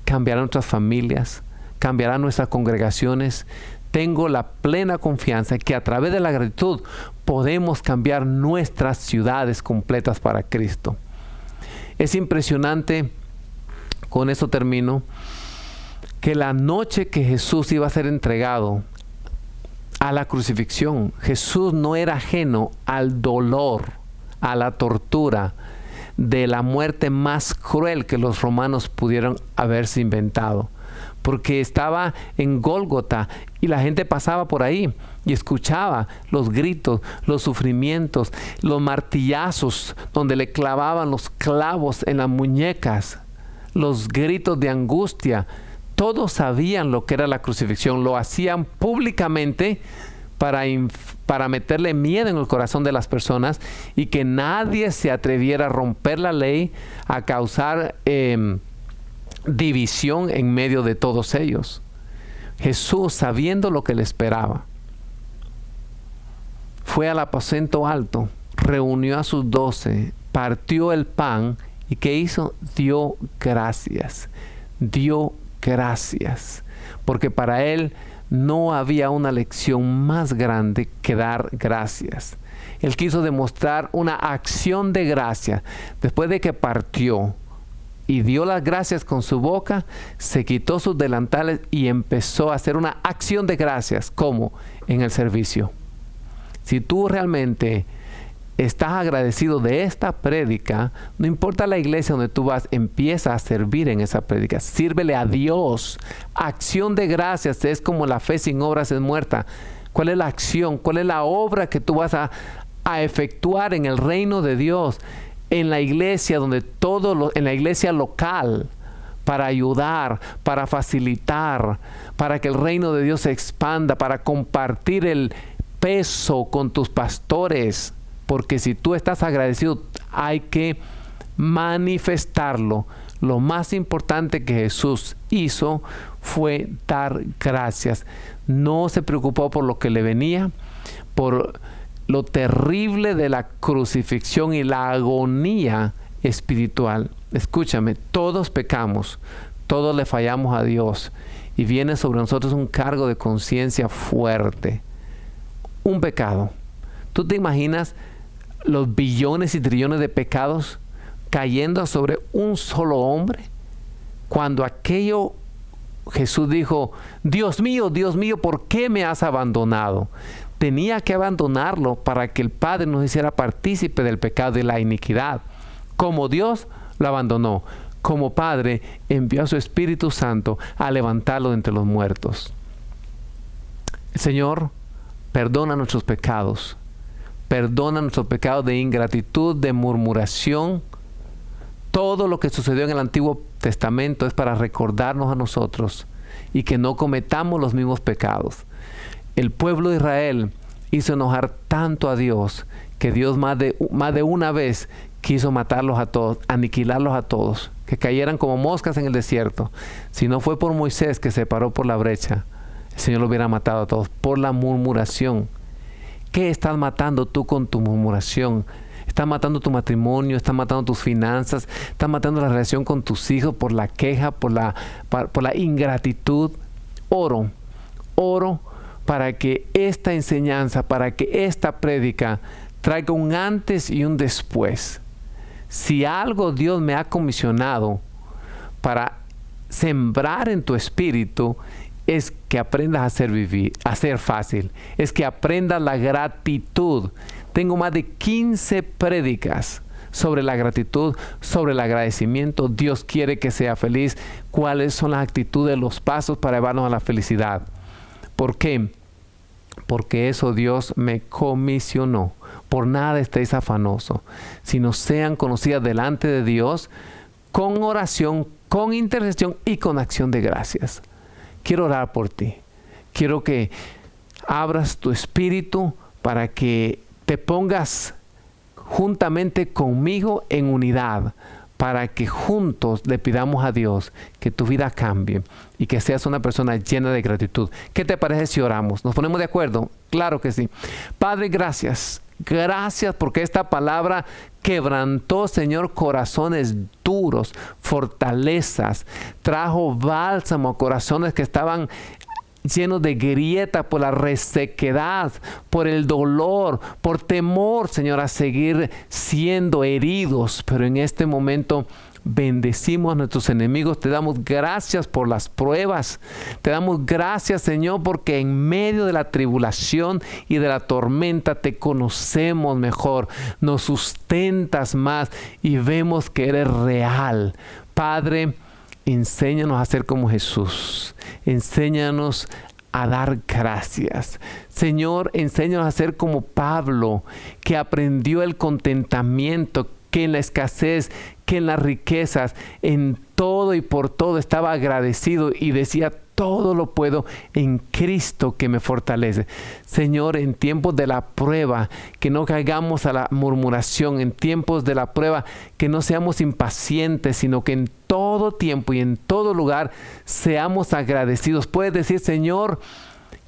cambiará nuestras familias, cambiará nuestras congregaciones. Tengo la plena confianza que a través de la gratitud podemos cambiar nuestras ciudades completas para Cristo. Es impresionante, con esto termino, que la noche que Jesús iba a ser entregado a la crucifixión, Jesús no era ajeno al dolor, a la tortura de la muerte más cruel que los romanos pudieron haberse inventado. Porque estaba en Gólgota y la gente pasaba por ahí y escuchaba los gritos, los sufrimientos, los martillazos donde le clavaban los clavos en las muñecas, los gritos de angustia. Todos sabían lo que era la crucifixión, lo hacían públicamente para meterle miedo en el corazón de las personas y que nadie se atreviera a romper la ley, a causar división en medio de todos ellos. Jesús, sabiendo lo que le esperaba, fue al aposento alto, reunió a sus 12, partió el pan y ¿qué hizo? Dio gracias. Dio gracias. Porque para él no había una lección más grande que dar gracias. Él quiso demostrar una acción de gracia. Después de que partió y dio las gracias con su boca, se quitó sus delantales y empezó a hacer una acción de gracias. ¿Cómo? En el servicio. Si tú realmente estás agradecido de esta prédica, no importa la iglesia donde tú vas, empieza a servir en esa prédica. Sírvele a Dios. Acción de gracias es como la fe sin obras es muerta. ¿Cuál es la acción? ¿Cuál es la obra que tú vas a efectuar en el reino de Dios? En la iglesia, en la iglesia local, para ayudar, para facilitar, para que el reino de Dios se expanda, para compartir el peso con tus pastores. Porque si tú estás agradecido, hay que manifestarlo. Lo más importante que Jesús hizo fue dar gracias. No se preocupó por lo que le venía, por lo terrible de la crucifixión y la agonía espiritual. Escúchame, todos pecamos, todos le fallamos a Dios y viene sobre nosotros un cargo de conciencia fuerte. Un pecado. ¿Tú te imaginas los billones y trillones de pecados cayendo sobre un solo hombre? Cuando aquello Jesús dijo, Dios mío, ¿por qué me has abandonado? Tenía que abandonarlo para que el Padre nos hiciera partícipe del pecado y la iniquidad. Como Dios lo abandonó, como Padre envió a su Espíritu Santo a levantarlo de entre los muertos. El Señor perdona nuestros pecados. Perdona nuestros pecados de ingratitud, de murmuración. Todo lo que sucedió en el Antiguo Testamento es para recordarnos a nosotros y que no cometamos los mismos pecados. El pueblo de Israel hizo enojar tanto a Dios que Dios más de una vez quiso matarlos a todos, aniquilarlos a todos, que cayeran como moscas en el desierto. Si no fue por Moisés que se paró por la brecha, el Señor lo hubiera matado a todos por la murmuración. ¿Qué estás matando tú con tu murmuración? Estás matando tu matrimonio, estás matando tus finanzas, estás matando la relación con tus hijos por la queja, por la ingratitud. Oro para que esta enseñanza, para que esta prédica traiga un antes y un después. Si algo Dios me ha comisionado para sembrar en tu espíritu, es que aprendas a hacer fácil. Es que aprendas la gratitud. Tengo más de 15 prédicas sobre la gratitud, sobre el agradecimiento. Dios quiere que sea feliz. ¿Cuáles son las actitudes, los pasos para llevarnos a la felicidad? ¿Por qué? Porque eso Dios me comisionó. Por nada estéis afanosos, sino sean conocidas delante de Dios con oración, con intercesión y con acción de gracias. Quiero orar por ti. Quiero que abras tu espíritu para que te pongas juntamente conmigo en unidad para que juntos le pidamos a Dios que tu vida cambie y que seas una persona llena de gratitud. ¿Qué te parece si oramos? ¿Nos ponemos de acuerdo? Claro que sí. Padre, gracias. Gracias porque esta palabra quebrantó, Señor, corazones duros, fortalezas. Trajo bálsamo a corazones que estaban llenos de grieta por la resequedad, por el dolor, por temor, Señor, a seguir siendo heridos. Pero en este momento bendecimos a nuestros enemigos. Te damos gracias por las pruebas. Te damos gracias, Señor, porque en medio de la tribulación y de la tormenta te conocemos mejor. Nos sustentas más y vemos que eres real. Padre, enséñanos a ser como Jesús. Enséñanos a dar gracias. Señor, enséñanos a ser como Pablo, que aprendió el contentamiento, que en la escasez, que en las riquezas, en todo y por todo estaba agradecido y decía: todo lo puedo en Cristo que me fortalece. Señor, en tiempos de la prueba, que no caigamos a la murmuración. En tiempos de la prueba, que no seamos impacientes, sino que en todo tiempo y en todo lugar seamos agradecidos. Puedes decir: Señor,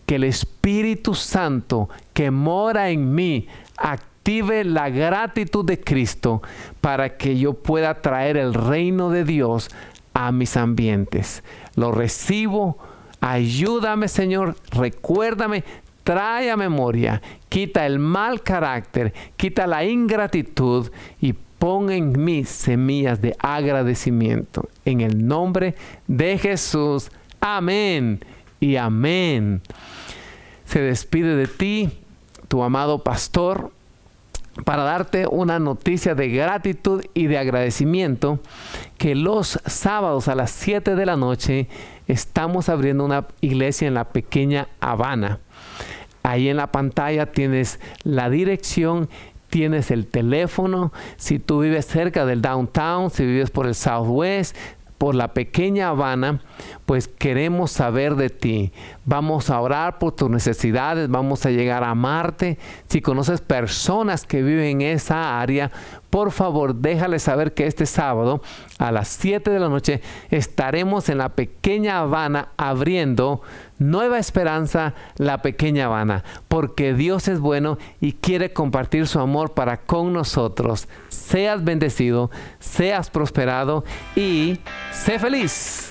que el Espíritu Santo que mora en mí active la gratitud de Cristo para que yo pueda traer el reino de Dios a mis ambientes. Lo recibo. Ayúdame, Señor. Recuérdame. Trae a memoria. Quita el mal carácter. Quita la ingratitud y pon en mí semillas de agradecimiento. En el nombre de Jesús. Amén y amén. Se despide de ti tu amado pastor, para darte una noticia de gratitud y de agradecimiento, que los sábados a las 7 de la noche estamos abriendo una iglesia en la pequeña Habana. Ahí en la pantalla tienes la dirección, tienes el teléfono. Si tú vives cerca del downtown, si vives por el Southwest, por la pequeña Habana, pues queremos saber de ti. Vamos a orar por tus necesidades, vamos a llegar a amarte. Si conoces personas que viven en esa área, por favor, déjales saber que este sábado a las 7 de la noche estaremos en la pequeña Habana abriendo Nueva Esperanza, la pequeña Habana, porque Dios es bueno y quiere compartir su amor para con nosotros. Seas bendecido, seas prosperado y sé feliz.